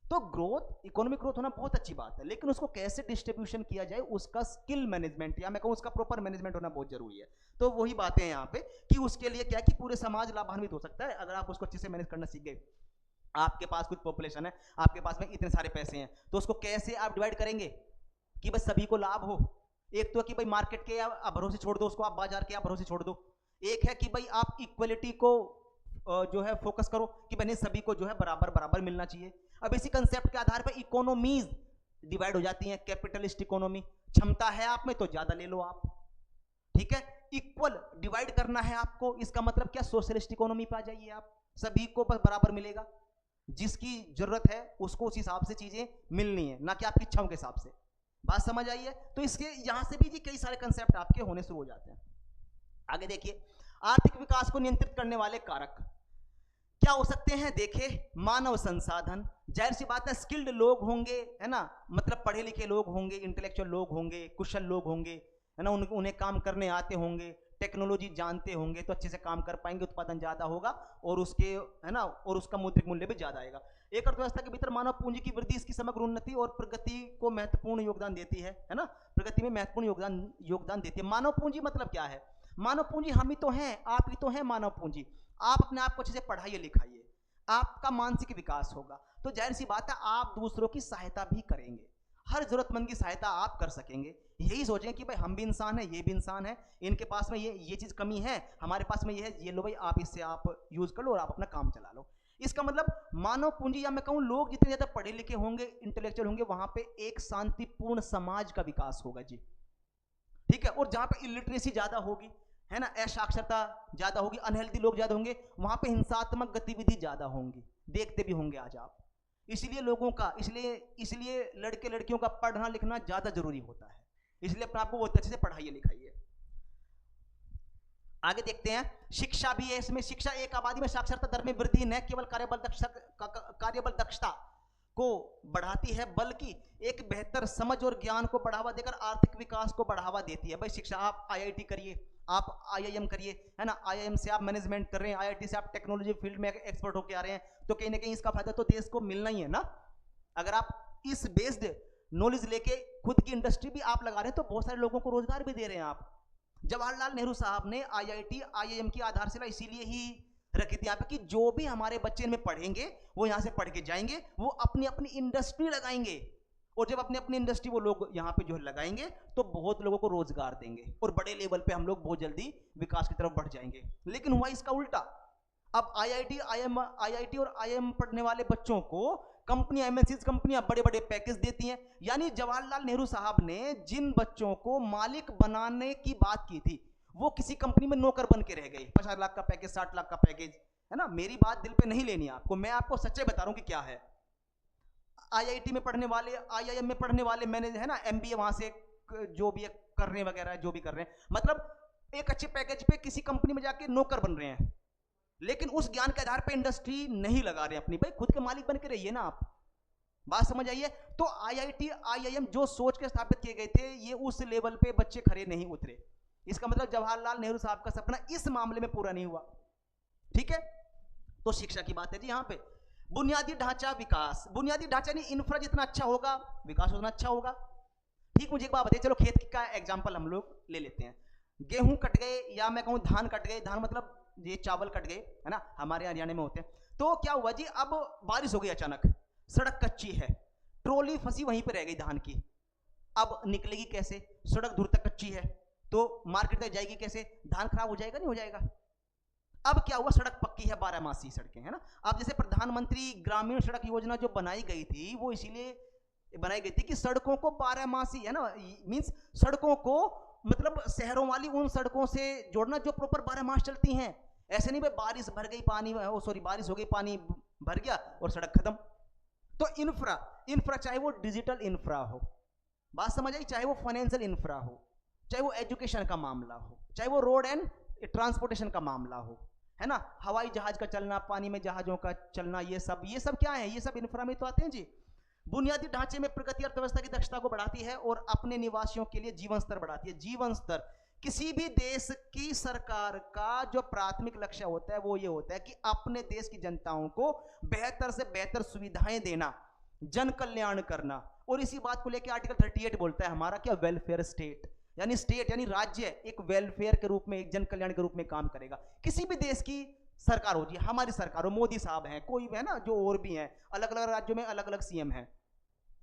तो ग्रोथ, इकोनॉमिक ग्रोथ होना बहुत अच्छी बात है, लेकिन उसको कैसे डिस्ट्रीब्यूशन किया जाए, उसका स्किल मैनेजमेंट या मैं कहूं उसका प्रॉपर मैनेजमेंट होना बहुत जरूरी है। तो वही बातें हैं यहाँ पे कि उसके लिए क्या कि पूरे समाज लाभान्वित हो सकता है अगर आप उसको अच्छे से मैनेज करना सीख गए। आपके पास कुछ पॉपुलेशन है, आपके पास में इतने सारे पैसे हैं, तो उसको कैसे आप डिवाइड करेंगे कि बस सभी को लाभ हो। एक तो कि भाई मार्केट के भरोसे छोड़ दो उसको, आप बाजार के भरोसे छोड़ दो। एक है कि भाई आप इक्वलिटी को जो है फोकस करो कि भाई सभी को जो है बराबर बराबर मिलना चाहिए। अब इसी कंसेप्ट के आधार पर इकोनॉमीज डिवाइड हो जाती हैं। कैपिटलिस्ट इकोनॉमी, क्षमता है आप में तो ज्यादा ले लो आप, ठीक है। इक्वल डिवाइड करना है आपको, इसका मतलब क्या, सोशलिस्ट इकोनॉमी पे आ जाइए आप, सभी को बराबर मिलेगा, जिसकी जरूरत है उसको उस हिसाब से चीजें मिलनी है, ना कि आपकी इच्छाओं के हिसाब से। बात समझ आई है? तो इसके यहां से भी जी कई सारे कंसेप्ट आपके होने शुरू हो जाते हैं। आगे देखिए, आर्थिक विकास को नियंत्रित करने वाले कारक क्या हो सकते हैं? देखें, मानव संसाधन, जाहिर सी बात है स्किल्ड लोग होंगे, है ना, मतलब पढ़े लिखे लोग होंगे, इंटेलेक्चुअल लोग होंगे, कुशल लोग होंगे, है ना, उन्हें काम करने आते होंगे, टेक्नोलॉजी जानते होंगे, तो अच्छे से काम कर पाएंगे, उत्पादन ज्यादा होगा और उसके, है ना, और उसका मौद्रिक मूल्य भी ज्यादा आएगा। एक अर्थव्यवस्था के भीतर मानव पूंजी की वृद्धि इसकी समग्र उन्नति और प्रगति को महत्वपूर्ण योगदान देती है ना, प्रगति में महत्वपूर्ण योगदान देती है। मानव पूंजी मतलब क्या है? मानव पूंजी हम ही तो हैं, आप ही तो हैं मानव पूंजी। आप अपने आप को अच्छे से पढ़ाइए लिखाइए, आपका मानसिक विकास होगा, तो जाहिर सी बात है आप दूसरों की सहायता भी करेंगे, हर जरूरतमंद की सहायता आप कर सकेंगे। यही सोचें कि भाई हम भी इंसान हैं, ये भी इंसान है, इनके पास में ये चीज कमी है, हमारे पास में ये है, ये लो भाई आप इससे आप यूज कर लो और आप अपना काम चला लो। इसका मतलब मानव पूंजी, या मैं कहूं लोग जितने ज्यादा पढ़े लिखे होंगे, इंटेलेक्चुअल होंगे, वहां पे एक शांतिपूर्ण समाज का विकास होगा जी, ठीक है। और जहां पे इलिटरेसी ज्यादा होगी, है ना, असाक्षरता ज्यादा होगी, अनहेल्दी लोग ज्यादा होंगे, वहां पे हिंसात्मक गतिविधि ज्यादा होंगी, देखते भी होंगे आज आप। इसलिए लोगों का, इसलिए लड़के लड़कियों का पढ़ना लिखना ज्यादा जरूरी होता है, इसलिए अपने आपको बहुत अच्छे से पढ़ाइए लिखाइए। आगे देखते हैं, शिक्षा भी है इसमें। शिक्षा एक आबादी में साक्षरता दर में वृद्धि न केवल कार्यबल दक्षता को बढ़ाती है, बल्कि एक बेहतर समझ और ज्ञान को बढ़ावा देकर आर्थिक विकास को बढ़ावा देती है। भाई शिक्षा, आप आईआईटी करिए, आप आईआईएम करिए, है ना, आईआईएम से आप मैनेजमेंट कर रहे हैं, आईआईटी से आप टेक्नोलॉजी फील्ड में एक्सपर्ट होकर आ रहे हैं, तो कहीं ना कहीं इसका फायदा तो देश को मिलना ही है ना। अगर आप इस बेस्ड नॉलेज लेके खुद की इंडस्ट्री भी आप लगा रहे हैं, तो बहुत सारे लोगों को रोजगार भी दे रहे हैं आप। जवाहरलाल नेहरू साहब ने आईआईटी आईआईएम की आधारशिला इसीलिए ही रखी थी यहाँ पे कि जो भी हमारे बच्चे में पढ़ेंगे वो यहाँ से पढ़ के जाएंगे, वो अपनी अपनी इंडस्ट्री लगाएंगे, और जब अपनी अपनी इंडस्ट्री वो लोग यहाँ पे जो लगाएंगे तो बहुत लोगों को रोजगार देंगे और बड़े लेवल पे हम लोग बहुत जल्दी विकास की तरफ बढ़ जाएंगे। लेकिन हुआ इसका उल्टा। अब आईआईटी और आईआईएम पढ़ने वाले बच्चों को कंपनियां, एमएनसीज कंपनियां बड़े बड़े पैकेज देती हैं। यानी जवाहरलाल नेहरू साहब ने जिन बच्चों को मालिक बनाने की बात की थी, वो किसी कंपनी में नौकर बन के रह गए। 50 लाख का पैकेज, 60 लाख का पैकेज, है ना। मेरी बात दिल पे नहीं लेनी आपको, मैं आपको सच्चे बता रहा हूं कि क्या है। आईआईटी में पढ़ने वाले, आईआईएम में पढ़ने वाले, मैंने है ना एमबीए वहां से जो भी कर रहे हैं वगैरह, जो भी कर रहे हैं, मतलब एक अच्छे पैकेज पे किसी कंपनी में जाके नौकर बन रहे हैं, लेकिन उस ज्ञान के आधार पे इंडस्ट्री नहीं लगा रहे अपनी। भाई खुद के मालिक बन के रहिए ना आप, बात समझ आइए। तो आईआईटी आईआईएम जो सोच के स्थापित किए गए थे, ये उस लेवल पे बच्चे खड़े नहीं उतरे। इसका मतलब जवाहरलाल नेहरू साहब का सपना इस मामले में पूरा नहीं हुआ, ठीक है। तो शिक्षा की बात है जी यहाँ पे। बुनियादी ढांचा विकास, बुनियादी ढांचा नहीं, इंफ्रा जितना अच्छा होगा विकास उतना अच्छा होगा, ठीक। मुझे एक बात बताइए, चलो खेत का एग्जांपल हम लोग ले लेते हैं। गेहूं कट गए, या मैं कहूं धान कट गए, धान मतलब ये चावल कट गए, है ना, हमारे हरियाणा में होते हैं। तो क्या हुआ जी, अब बारिश हो गई अचानक, सड़क कच्ची है, ट्रॉली फंसी वहीं पे रह गई धान की, अब निकलेगी कैसे? सड़क दूर तक कच्ची है, तो मार्केट तक जाएगी कैसे? धान खराब हो जाएगा, नहीं हो जाएगा। अब क्या हुआ, सड़क पक्की है, 12 मासी सड़कें, है ना। अब जैसे प्रधानमंत्री ग्रामीण सड़क योजना जो बनाई गई थी, वो इसीलिए बनाई गई थी कि सड़कों को 12 मासी, है ना, मींस सड़कों को मतलब शहरों वाली उन सड़कों से जोड़ना जो प्रॉपर 12 मास चलती हैं। ऐसे नहीं भाई बारिश भर गई पानी, बारिश हो गई पानी भर गया और सड़क खत्म। तो इंफ्रा चाहे वो डिजिटल इंफ्रा हो, बात समझ आई, चाहे वो फाइनेंशियल इंफ्रा हो, चाहे वो एजुकेशन का मामला हो, चाहे वो रोड एंड ट्रांसपोर्टेशन का मामला हो, है ना, हवाई जहाज का चलना, पानी में जहाजों का चलना, ये सब क्या है? ये सब इंफ्रा में तो आते हैं जी। बुनियादी ढांचे में प्रगति अर्थव्यवस्था की दक्षता को बढ़ाती है और अपने निवासियों के लिए जीवन स्तर बढ़ाती है। जीवन स्तर, किसी भी देश की सरकार का जो प्राथमिक लक्ष्य होता है वो ये होता है कि अपने देश की जनताओं को बेहतर से बेहतर सुविधाएं देना, जन कल्याण करना। और इसी बात को लेकर आर्टिकल 38 बोलता है हमारा क्या, वेलफेयर स्टेट, यानी स्टेट यानी राज्य एक वेलफेयर के रूप में, एक जन कल्याण के रूप में काम करेगा। किसी भी देश की सरकार हो जी, हमारी सरकार हो, मोदी साहब हैं, कोई है ना, जो और भी हैं, अलग अलग राज्यों में अलग अलग सीएम हैं,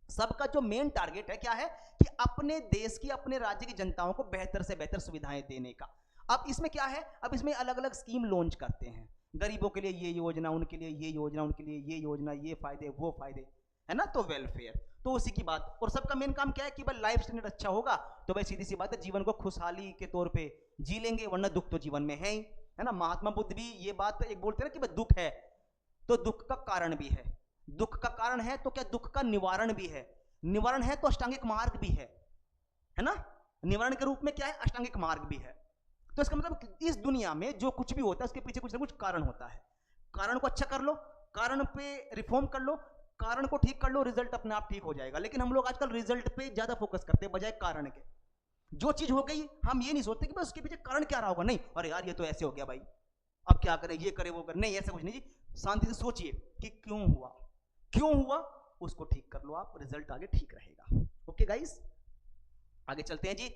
सबका जो मेन टारगेट है क्या है कि अपने देश की, अपने राज्य की जनताओं को बेहतर से बेहतर सुविधाएं देने का। अब इसमें क्या है, अब इसमें अलग अलग स्कीम लॉन्च करते हैं, गरीबों के लिए ये योजना, उनके लिए ये योजना, उनके लिए ये योजना, ये फायदे वो फायदे, है ना। तो वेलफेयर, तो उसी की बात। और सबका मेन काम क्या है कि भाई लाइफ स्टैंडर्ड अच्छा होगा तो भाई सीधी सी बात है, जीवन को खुशहाली के तौर पे जी लेंगे, वरना दुख तो जीवन में है ही, है ना। महात्मा बुद्ध भी ये बात एक बोलते हैं ना कि भाई दुख है तो दुख का कारण भी है, दुख का कारण है तो क्या दुख का निवारण भी है, निवारण है तो अष्टांगिक मार्ग भी है ना। निवारण के रूप में क्या है, अष्टांगिक मार्ग भी है। तो इसका मतलब इस दुनिया में जो कुछ भी होता है उसके पीछे कुछ ना कुछ कारण होता है। कारण को अच्छा कर लो, कारण पे रिफॉर्म कर लो, कारण को ठीक कर लो, रिजल्ट अपने आप ठीक हो जाएगा। लेकिन हम लोग आजकल रिजल्ट पे ज्यादा फोकस करते हैं बजाय कारण के। जो चीज हो गई हम ये नहीं सोचते कि बस उसके पीछे कारण क्या रहा होगा, नहीं अरे यार ये तो ऐसे हो गया भाई, अब क्या करें, ये करे वो करे, नहीं ऐसा कुछ नहीं जी। शांति से सोचिए कि क्यों हुआ, क्यों हुआ उसको ठीक कर लो आप, रिजल्ट आगे ठीक रहेगा। ओके गाइस, आगे चलते हैं जी।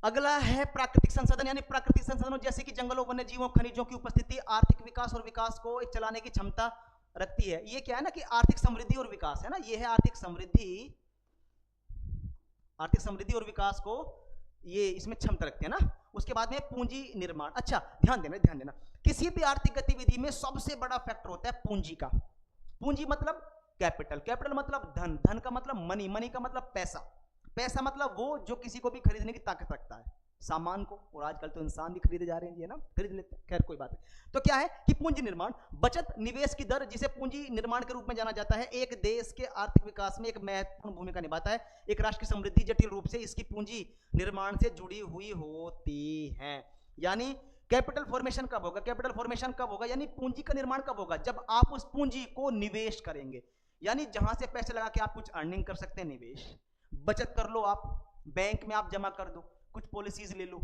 अगला है प्राकृतिक संसाधन, यानी प्राकृतिक संसाधनों जैसे कि जंगलों, वन्य जीवों, खनिजों की उपस्थिति आर्थिक विकास और विकास को चलाने की क्षमता रखती है। ये क्या है ना कि आर्थिक समृद्धि और विकास है ना, ये है आर्थिक समृद्धि, आर्थिक समृद्धि और विकास को ये इसमें क्षमता रखते हैं ना। उसके बाद में पूंजी निर्माण। अच्छा ध्यान देना, ध्यान देना, किसी भी आर्थिक गतिविधि में सबसे बड़ा फैक्टर होता है पूंजी का। पूंजी मतलब कैपिटल, कैपिटल मतलब धन, धन का मतलब मनी, मनी का मतलब पैसा, पैसा मतलब वो जो किसी को भी खरीदने की ताकत रखता है, सामान को। और आजकल तो इंसान भी खरीदे जा रहे हैं जी, है ना, खरीद लेते हैं, खैर कोई बात नहीं। तो क्या है कि पूंजी निर्माण, बचत निवेश की दर जिसे पूंजी निर्माण के रूप में जाना जाता है, एक देश के आर्थिक विकास में एक महत्वपूर्ण भूमिका निभाता है। एक राष्ट्र की समृद्धि जटिल रूप से इसकी पूंजी निर्माण से जुड़ी हुई होती है। यानी कैपिटल फॉर्मेशन कब होगा, कैपिटल फॉर्मेशन कब होगा, यानी पूंजी का निर्माण कब होगा, जब आप उस पूंजी को निवेश करेंगे। यानी जहां से पैसे लगा के आप कुछ अर्निंग कर सकते हैं, निवेश, बचत कर लो, आप बैंक में आप जमा कर दो, कुछ पॉलिसीज ले लो,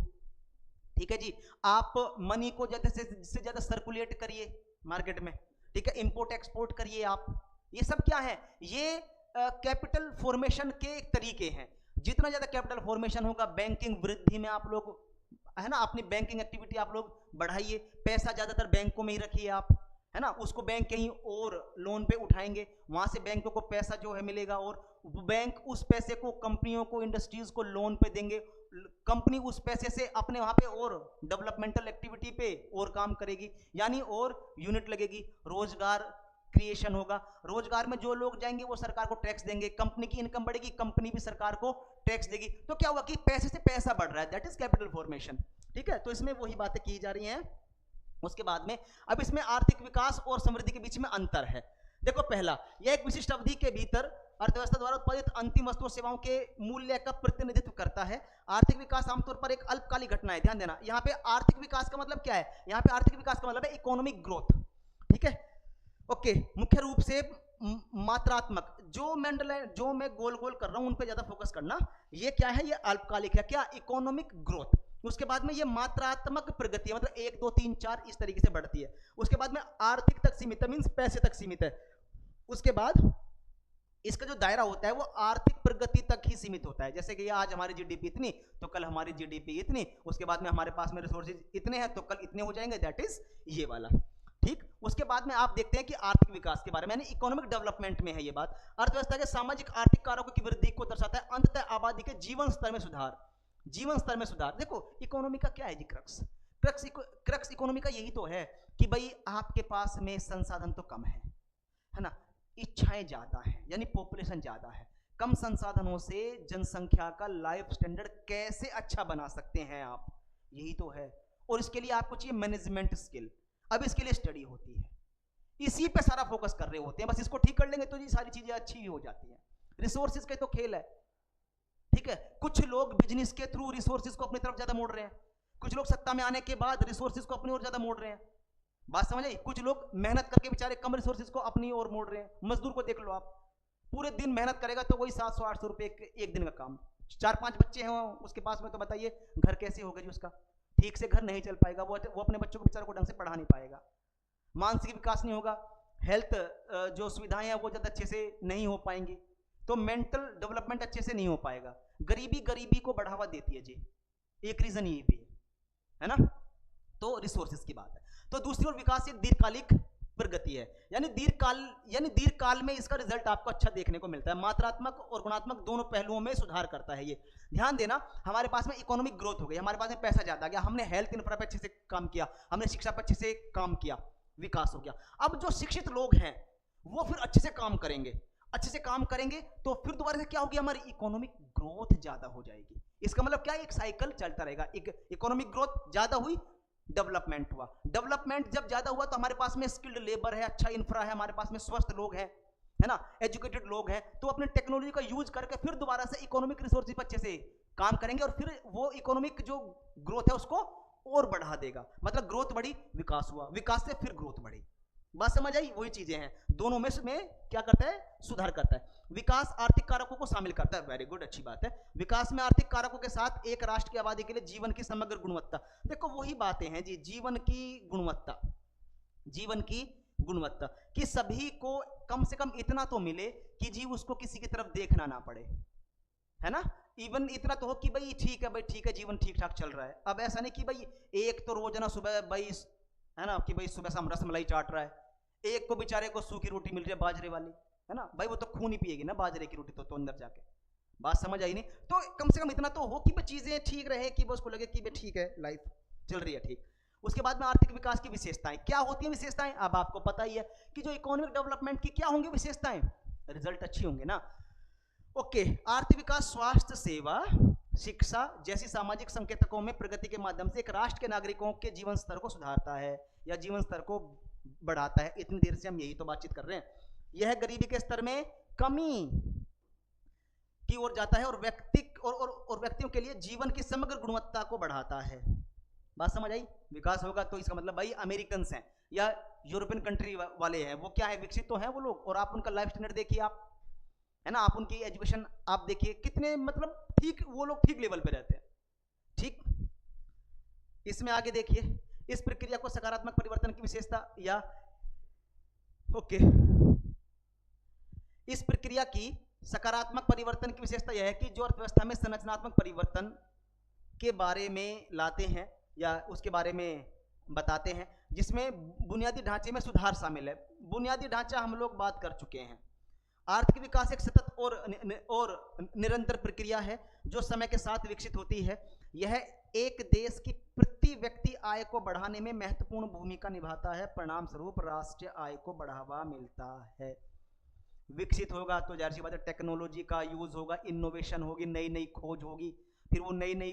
ठीक है जी। आप मनी को ज्यादा से ज्यादा सर्कुलेट करिए मार्केट में, ठीक है, इंपोर्ट एक्सपोर्ट करिए आप। ये सब क्या है, ये कैपिटल फॉर्मेशन के तरीके हैं। जितना ज्यादा कैपिटल फॉर्मेशन होगा, बैंकिंग वृद्धि में आप लोग, है ना, अपनी बैंकिंग एक्टिविटी आप लोग बढ़ाइए, पैसा ज्यादातर बैंकों में ही रखिए आप, है ना, उसको बैंक कहीं और लोन पे उठाएंगे, वहां से बैंकों को पैसा जो है मिलेगा, और बैंक उस पैसे को कंपनियों को, इंडस्ट्रीज को लोन पे देंगे, कंपनी उस पैसे से अपने वहां पे और डेवलपमेंटल एक्टिविटी पे और काम करेगी, यानी और यूनिट लगेगी, रोजगार क्रिएशन होगा। रोजगार में जो लोग जाएंगे वो सरकार को टैक्स देंगे, कंपनी की इनकम बढ़ेगी, कंपनी भी सरकार को टैक्स देगी। तो क्या हुआ कि पैसे से पैसा बढ़ रहा है, दैट इज कैपिटल फॉर्मेशन, ठीक है। तो इसमें वही बातें की जा रही हैं। उसके बाद में अब इसमें आर्थिक विकास और समृद्धि के बीच में अंतर है। देखो पहला, यह एक विशिष्ट अवधि के भीतर अर्थव्यवस्था द्वारा उत्पादित अंतिम वस्तु और सेवाओं के मूल्य का प्रतिनिधित्व करता है। आर्थिक विकास आमतौर पर एक अल्पकालिक घटना है, ध्यान देना। यहाँ पे आर्थिक विकास का मतलब क्या है, यहाँ पे आर्थिक विकास का मतलब है इकोनॉमिक ग्रोथ, ठीक है, ओके। मुख्य रूप से मात्रात्मक, जो मैं गोल गोल कर रहा हूं उन पे ज्यादा फोकस करना। ये क्या है, ये अल्पकालिक है, क्या, इकोनॉमिक ग्रोथ। उसके बाद में ये मात्रात्मक प्रगति, मतलब 1 2 3 4 इस तरीके से बढ़ती है। उसके बाद में आर्थिक तक सीमित है, मींस पैसे तक सीमित है। उसके बाद इसका जो दायरा होता है वो आर्थिक प्रगति तक ही सीमित होता है। जैसे कि आज हमारी जीडीपी इतनी, तो कल हमारी जीडीपी इतनी, उसके बाद में हमारे पास में रिसोर्सेज इतने हैं, तो कल इतने हो जाएंगे, दैट इज ये वाला, ठीक। उसके बाद में आप देखते हैं कि आर्थिक विकास के बारे में, यानी इकोनॉमिक डेवलपमेंट में है ये बात। अर्थव्यवस्था के सामाजिक आर्थिक कारकों की वृद्धि को दर्शाता है। अंततः आबादी के जीवन स्तर में सुधार, जीवन स्तर में सुधार। देखो इकोनॉमी का क्या है जी, क्रक्स इकोनॉमी का यही तो है कि भाई आपके पास में संसाधन तो कम है ना, इच्छाएं ज्यादा है, यानी पॉपुलेशन ज्यादा है, कम संसाधनों से जनसंख्या का लाइफ स्टैंडर्ड कैसे अच्छा बना सकते हैं आप, यही तो है। और इसके लिए आपको चाहिए मैनेजमेंट स्किल। अब इसके लिए स्टडी होती है, इसी पे सारा फोकस कर रहे होते हैं, बस इसको ठीक कर लेंगे तो ये सारी चीजें अच्छी ही हो जाती हैं। रिसोर्सेज का तो खेल है, ठीक है। कुछ लोग बिजनेस के थ्रू रिसोर्सेज को अपनी तरफ ज्यादा मोड़ रहे हैं, कुछ लोग सत्ता में आने के बाद रिसोर्सेज को अपनी ओर ज्यादा मोड़ रहे हैं, बात समझ आई। कुछ लोग मेहनत करके बेचारे कम रिसोर्सेज को अपनी ओर मोड़ रहे हैं। मजदूर को देख लो आप, पूरे दिन मेहनत करेगा तो वही 700-800 रुपए एक दिन का काम, 4-5 बच्चे हैं उसके पास में, तो बताइए घर कैसे होगा जी उसका, ठीक से घर नहीं चल पाएगा, वो अपने बच्चों को बेचारे को ढंग से पढ़ा नहीं पाएगा, मानसिक विकास नहीं होगा, हेल्थ जो सुविधाएं हैं वो ज्यादा अच्छे से नहीं हो पाएंगी, तो मेंटल डेवलपमेंट अच्छे से नहीं हो पाएगा। गरीबी को बढ़ावा देती है जी, एक रीजन ये भी है ना। तो रिसोर्सेज की बात है। तो दूसरी ओर विकास एक दीर्घकालिक प्रगति है, यानी दीर्घकाल में इसका रिजल्ट आपको अच्छा देखने को मिलता है। मात्रात्मक और गुणात्मक दोनों पहलुओं में सुधार करता है ये। ध्यान देना, हमारे पास में इकोनॉमिक ग्रोथ हो गई, हमारे पास में पैसा ज्यादा आ गया, हमने हेल्थ इंफ्रा पे अच्छे से काम किया, हमने शिक्षा पे अच्छे से काम किया, विकास हो गया। अब जो शिक्षित लोग हैं वो फिर अच्छे से काम करेंगे, तो फिर दोबारा से क्या होगी, हमारी इकोनॉमिक ग्रोथ ज्यादा हो जाएगी। इसका मतलब क्या, एक साइकिल चलता रहेगा, इकोनॉमिक ग्रोथ ज्यादा हुई, डेवलपमेंट हुआ, डेवलपमेंट जब ज्यादा हुआ तो हमारे पास में स्किल्ड लेबर है, अच्छा इंफ्रा है, हमारे पास में स्वस्थ लोग हैं, है ना, एजुकेटेड लोग हैं, तो अपने टेक्नोलॉजी का यूज करके फिर दोबारा से इकोनॉमिक रिसोर्सेज पर अच्छे से काम करेंगे, और फिर वो इकोनॉमिक जो ग्रोथ है उसको और बढ़ा देगा। मतलब ग्रोथ बढ़ी, विकास हुआ, विकास से फिर ग्रोथ बढ़ी, बात समझ आई? वही चीजें हैं, दोनों में क्या करता है, सुधार करता है। विकास आर्थिक कारकों को शामिल करता है, वेरी गुड, अच्छी बात है। विकास में आर्थिक कारकों के साथ एक राष्ट्र की आबादी के लिए जीवन की समग्र गुणवत्ता, देखो वही बातें हैं जी, जीवन की गुणवत्ता, जीवन की गुणवत्ता कि सभी को कम से कम इतना तो मिले कि जी उसको किसी की तरफ देखना ना पड़े, है ना, इवन इतना तो हो कि भाई ठीक है, भाई ठीक है, जीवन ठीक ठाक चल रहा है। अब ऐसा नहीं कि भाई एक तो रोजाना सुबह भाई, है ना, कि भाई सुबह शाम रसमलाई चाट रहा है, एक को बेचारे को सूखी रोटी मिल रही है बाजरे वाली, है ना, भाई वो तो खून ही पिएगी ना बाजरे की रोटी तो अंदर जाके। बात समझ आई नहीं? तो कम से कम इतना तो हो कि भाई चीजें ठीक रहे, कि उसको लगे कि भाई ठीक है, लाइफ चल रही है ठीक। उसके बाद में आर्थिक विकास की विशेषताएं क्या होती हैं? विशेषताएं अब आपको पता ही है कि जो इकोनॉमिक डेवलपमेंट की क्या होंगी विशेषताएं, रिजल्ट अच्छी होंगे ना। ओके, आर्थिक विकास स्वास्थ्य सेवा, शिक्षा जैसी सामाजिक संकेतकों में प्रगति के माध्यम से एक राष्ट्र के नागरिकों के जीवन स्तर को सुधारता है या जीवन स्तर को बढ़ाता है। इतनी देर से हम यही तो बातचीत कर रहे हैं। यह गरीबी के स्तर में कमी की ओर जाता है और व्यक्तियों के लिए जीवन की समग्र गुणवत्ता को बढ़ाता है। बात समझ आई? विकास होगा तो इसका मतलब भाई अमेरिकन हैं या यूरोपियन कंट्री वाले हैं, वो क्या है, विकसित तो हैं वो लोग, और आप उनका लाइफ स्टैंडर्ड देखिए, आप, है ना, आप उनकी एजुकेशन आप देखिए, कितने मतलब ठीक, वो लोग ठीक लेवल पे रहते हैं, ठीक। इसमें आगे देखिए, इस प्रक्रिया को सकारात्मक परिवर्तन की विशेषता या ओके, इस प्रक्रिया की सकारात्मक परिवर्तन की विशेषता यह है कि जो अर्थव्यवस्था में संरचनात्मक परिवर्तन के बारे में लाते हैं या उसके बारे में बताते हैं, जिसमें बुनियादी ढांचे में सुधार शामिल है। बुनियादी ढांचा हम लोग बात कर चुके हैं। आर्थिक विकास एक सतत और निरंतर प्रक्रिया है जो समय के साथ विकसित होती है। यह एक देश की प्रति व्यक्ति आय को बढ़ाने में महत्वपूर्ण भूमिका निभाता है। परिणाम स्वरूप राष्ट्रीय आय को बढ़ावा मिलता है। विकसित होगा तो जाहिर सी बात है टेक्नोलॉजी का यूज होगा, इनोवेशन होगी, नई नई खोज होगी, फिर वो नई नई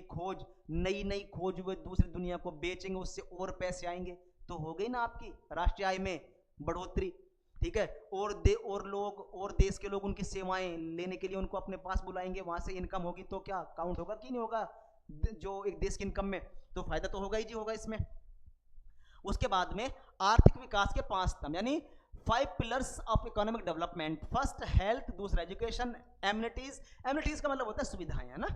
खोज वो दूसरी दुनिया को बेचेंगे, उससे और पैसे आएंगे, तो हो गई ना आपकी राष्ट्रीय आय में बढ़ोतरी, ठीक है। और लोग और देश के लोग उनकी सेवाएं लेने के लिए उनको अपने पास बुलाएंगे, वहां से इनकम होगी, तो क्या काउंट होगा कि नहीं होगा जो एक देश की इनकम में, तो फायदा तो होगा ही जी, होगा इसमें। उसके बाद में आर्थिक विकास के 5 स्तंभ यानी 5 pillars of economic development. First health, दूसरा एजुकेशन, एमिनिटीज, एमिनिटीज का मतलब होता है सुविधाएं, है ना,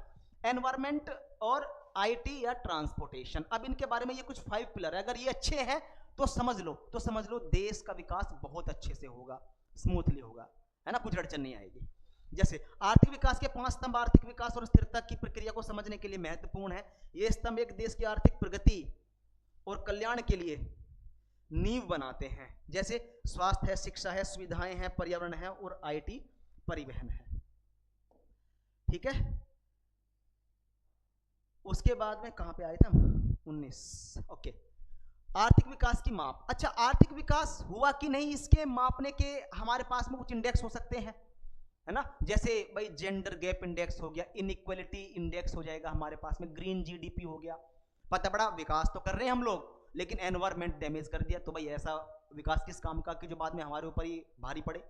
एनवायरमेंट और आईटी या ट्रांसपोर्टेशन। अब इनके बारे में ये कुछ 5 पिलर है, अगर ये अच्छे हैं तो समझ लो देश का विकास बहुत अच्छे से होगा, स्मूथली होगा, है ना, कुछ अड़चन नहीं आएगी। जैसे आर्थिक विकास के 5 स्तंभ आर्थिक विकास और स्थिरता की प्रक्रिया को समझने के लिए महत्वपूर्ण है। ये स्तंभ एक देश की आर्थिक प्रगति और कल्याण के लिए नींव बनाते हैं। जैसे स्वास्थ्य है, शिक्षा है, सुविधाएं हैं, पर्यावरण है और आईटी परिवहन है, ठीक है। उसके बाद में कहां पे आए थे हम? 19। ओके, आर्थिक विकास की माप। अच्छा, आर्थिक विकास हुआ कि नहीं इसके मापने के हमारे पास में कुछ इंडेक्स हो सकते हैं, है ना, जैसे भाई जेंडर गैप इंडेक्स हो गया, इनइक्वालिटी इंडेक्स हो जाएगा हमारे पास में, ग्रीन जीडीपी हो गया। पता पड़ा विकास तो कर रहे हैं हम लोग लेकिन एनवायरमेंट डैमेज कर दिया, तो भाई ऐसा विकास किस काम का कि जो बाद में हमारे ऊपर ही भारी पड़े,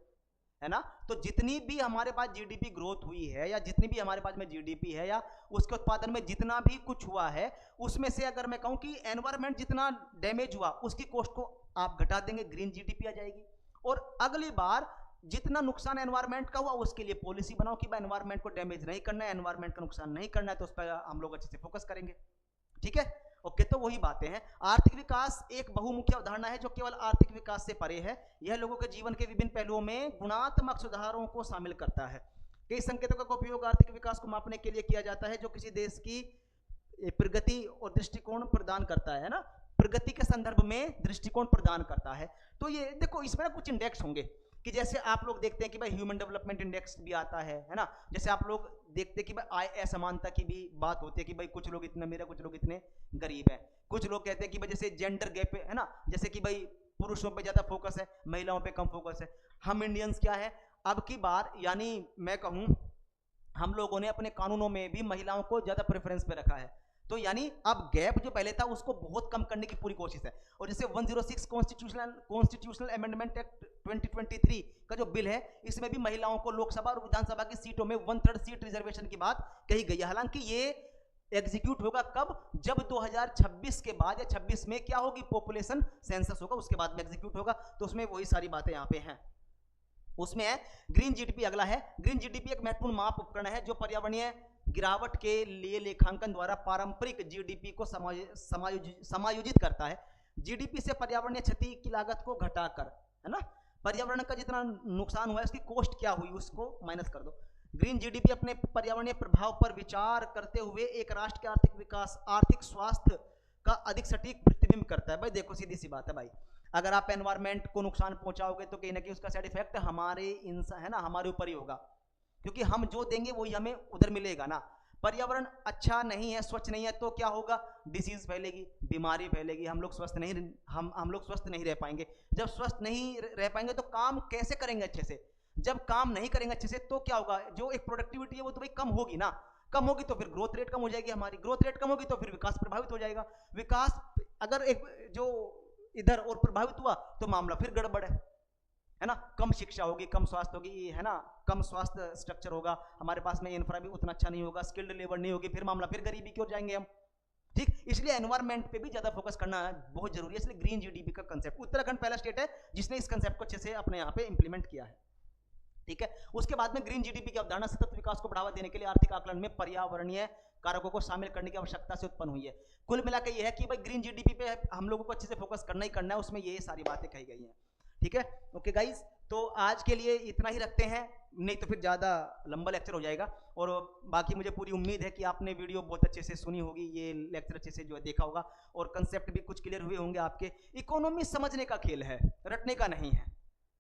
है ना। तो जितनी भी हमारे पास जीडीपी ग्रोथ हुई है या जितनी भी हमारे पास में जीडीपी है या उसके उत्पादन में जितना भी कुछ हुआ है, उसमें से अगर मैं कहूं कि एनवायरमेंट जितना डैमेज हुआ उसकी कॉस्ट को आप घटा देंगे, ग्रीन जीडीपी आ जाएगी। और अगली बार जितना नुकसान एनवायरमेंट का हुआ उसके लिए पॉलिसी बनाओ कि भाई एनवायरमेंट को डैमेज नहीं करना है, एनवायरमेंट का नुकसान नहीं करना है, तो उस पर हम लोग अच्छे से फोकस करेंगे, ठीक है। ओके, तो वही बातें हैं। आर्थिक विकास एक बहुमुखी अवधारणा है जो केवल आर्थिक विकास से परे है। यह लोगों के जीवन के विभिन्न पहलुओं में गुणात्मक सुधारों को शामिल करता है। कई संकेतकों का उपयोग आर्थिक विकास को मापने के लिए किया जाता है जो किसी देश की प्रगति और दृष्टिकोण प्रदान करता है ना, प्रगति के संदर्भ में दृष्टिकोण प्रदान करता है। तो ये देखो इसमें ना कुछ इंडेक्स होंगे कि जैसे आप लोग देखते हैं कि भाई ह्यूमन डेवलपमेंट इंडेक्स भी आता है ना, जैसे आप लोग देखते हैं कि भाई आय असमानता की भी बात होती है कि भाई कुछ लोग इतने अमीर है, कुछ लोग इतने गरीब है। कुछ लोग कहते हैं कि भाई जैसे जेंडर गैप है ना, जैसे कि भाई पुरुषों पे ज्यादा फोकस है, महिलाओं पे कम फोकस है। हम इंडियंस क्या है, अब की बार यानी मैं कहूं हम लोगों ने अपने कानूनों में भी महिलाओं को ज्यादा प्रेफरेंस पे रखा है, तो यानी अब गैप जो पहले था उसको बहुत कम करने की पूरी कोशिश है। और जैसे 106 कॉन्स्टिट्यूशनल अमेंडमेंट एक्ट 2023 का जो बिल है, इसमें भी महिलाओं को लोकसभा और विधानसभा की सीटों में 1/3 सीट रिजर्वेशन की बात कही गई है। हालांकि ये एग्जीक्यूट होगा कब? जब 2026 के बाद या 26 में क्या होगी, पॉपुलेशन सेंसस होगा, उसके बाद में एग्जीक्यूट होगा। तो उसमें वही सारी बातें यहाँ पे हैं। उसमें है ग्रीन जीडीपी। अगला है ग्रीन जीडीपी, एक महत्वपूर्ण माप उपकरण है जो पर्यावरणीय गिरावट के लिए लेखांकन द्वारा पारंपरिक जीडीपी को समायोजित करता है। जीडीपी से पर्यावरणीय क्षति की लागत को घटाकर, है ना, पर्यावरण का जितना नुकसान हुआ है उसकी कॉस्ट क्या हुई उसको माइनस कर दो। ग्रीन जीडीपी अपने पर्यावरणीय प्रभाव पर विचार करते हुए एक राष्ट्र के आर्थिक विकास, आर्थिक स्वास्थ्य का अधिक सटीक प्रतिबिंब करता है। भाई देखो सीधी सी बात है भाई, अगर आप एनवायरमेंट को नुकसान पहुंचाओगे तो कहीं ना कहीं उसका साइड इफेक्ट हमारे इंसान, है ना, हमारे ऊपर ही होगा, क्योंकि हम जो देंगे वही हमें उधर मिलेगा ना। पर्यावरण अच्छा नहीं है, स्वच्छ नहीं है, तो क्या होगा, डिसीज फैलेगी, बीमारी फैलेगी, हम लोग स्वस्थ नहीं, हम लोग स्वस्थ नहीं रह पाएंगे। जब स्वस्थ नहीं रह पाएंगे तो काम कैसे करेंगे अच्छे से? जब काम नहीं करेंगे अच्छे से तो क्या होगा, जो एक प्रोडक्टिविटी है वो तो भाई कम होगी ना। कम होगी तो फिर ग्रोथ रेट कम हो जाएगी, हमारी ग्रोथ रेट कम होगी तो फिर विकास प्रभावित हो जाएगा। विकास अगर एक जो इधर और प्रभावित हुआ तो मामला फिर गड़बड़ है ना। कम शिक्षा होगी, कम स्वास्थ्य होगी, है ना, कम स्वास्थ्य स्ट्रक्चर होगा, हमारे पास में इंफ्रा भी उतना अच्छा नहीं होगा, स्किल्ड लेबर नहीं होगी, फिर मामला फिर गरीबी की ओर जाएंगे हम। ठीक, इसलिए एनवायरमेंट पे भी ज्यादा फोकस करना बहुत जरूरी है। इसलिए ग्रीन जीडीपी का कंसेप्ट, उत्तराखंड पहला स्टेट है जिसने इस कंसेप्ट को अच्छे से अपने यहाँ पे इंप्लीमेंट किया है। ठीक है, उसके बाद में ग्रीन जीडीपी की अवधारणा सतत विकास को बढ़ावा देने के लिए आर्थिक आकलन में पर्यावरणीय कारकों को शामिल करने की आवश्यकता से उत्पन्न हुई है। कुल मिलाकर यह है कि भाई ग्रीन जीडीपी पे हम लोगों को अच्छे से फोकस करना ही करना है, उसमें ये सारी बातें कही गई हैं। ठीक है, ओके गाइस, तो आज के लिए इतना ही रखते हैं, नहीं तो फिर ज़्यादा लंबा लेक्चर हो जाएगा। और बाकी मुझे पूरी उम्मीद है कि आपने वीडियो बहुत अच्छे से सुनी होगी, ये लेक्चर अच्छे से जो है देखा होगा, और कंसेप्ट भी कुछ क्लियर हुए होंगे आपके। इकोनॉमी समझने का खेल है, रटने का नहीं है।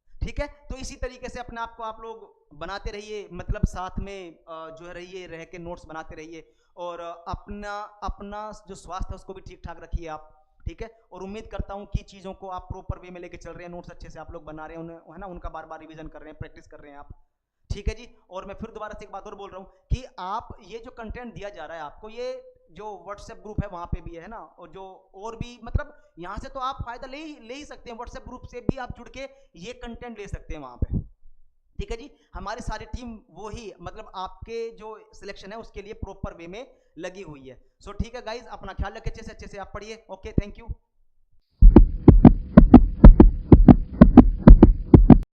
ठीक है, तो इसी तरीके से अपने आप को आप लोग बनाते रहिए, मतलब साथ में जो है रहिए, रह के नोट्स बनाते रहिए, और अपना जो स्वास्थ्य है उसको भी ठीक ठाक रखिए आप। ठीक है, और उम्मीद करता हूं कि चीज़ों को आप प्रॉपर वे में लेके चल रहे हैं, नोट्स अच्छे से आप लोग बना रहे हैं उन्हें, है ना, उनका बार बार रिवीजन कर रहे हैं, प्रैक्टिस कर रहे हैं आप। ठीक है जी, और मैं फिर दोबारा से एक बात और बोल रहा हूँ कि आप ये जो कंटेंट दिया जा रहा है आपको, ये जो व्हाट्सएप ग्रुप है वहाँ पे भी है ना, और जो और भी मतलब यहाँ से तो आप फायदा ले ही सकते हैं, व्हाट्सएप ग्रुप से भी आप जुड़ के ये कंटेंट ले सकते हैं वहाँ पे। ठीक है जी, हमारी सारी टीम वो ही मतलब आपके जो सिलेक्शन है उसके लिए प्रॉपर वे में लगी हुई है। सो ठीक है गाइज, अपना ख्याल रखिए, अच्छे से आप पढ़िए। Okay, thank you.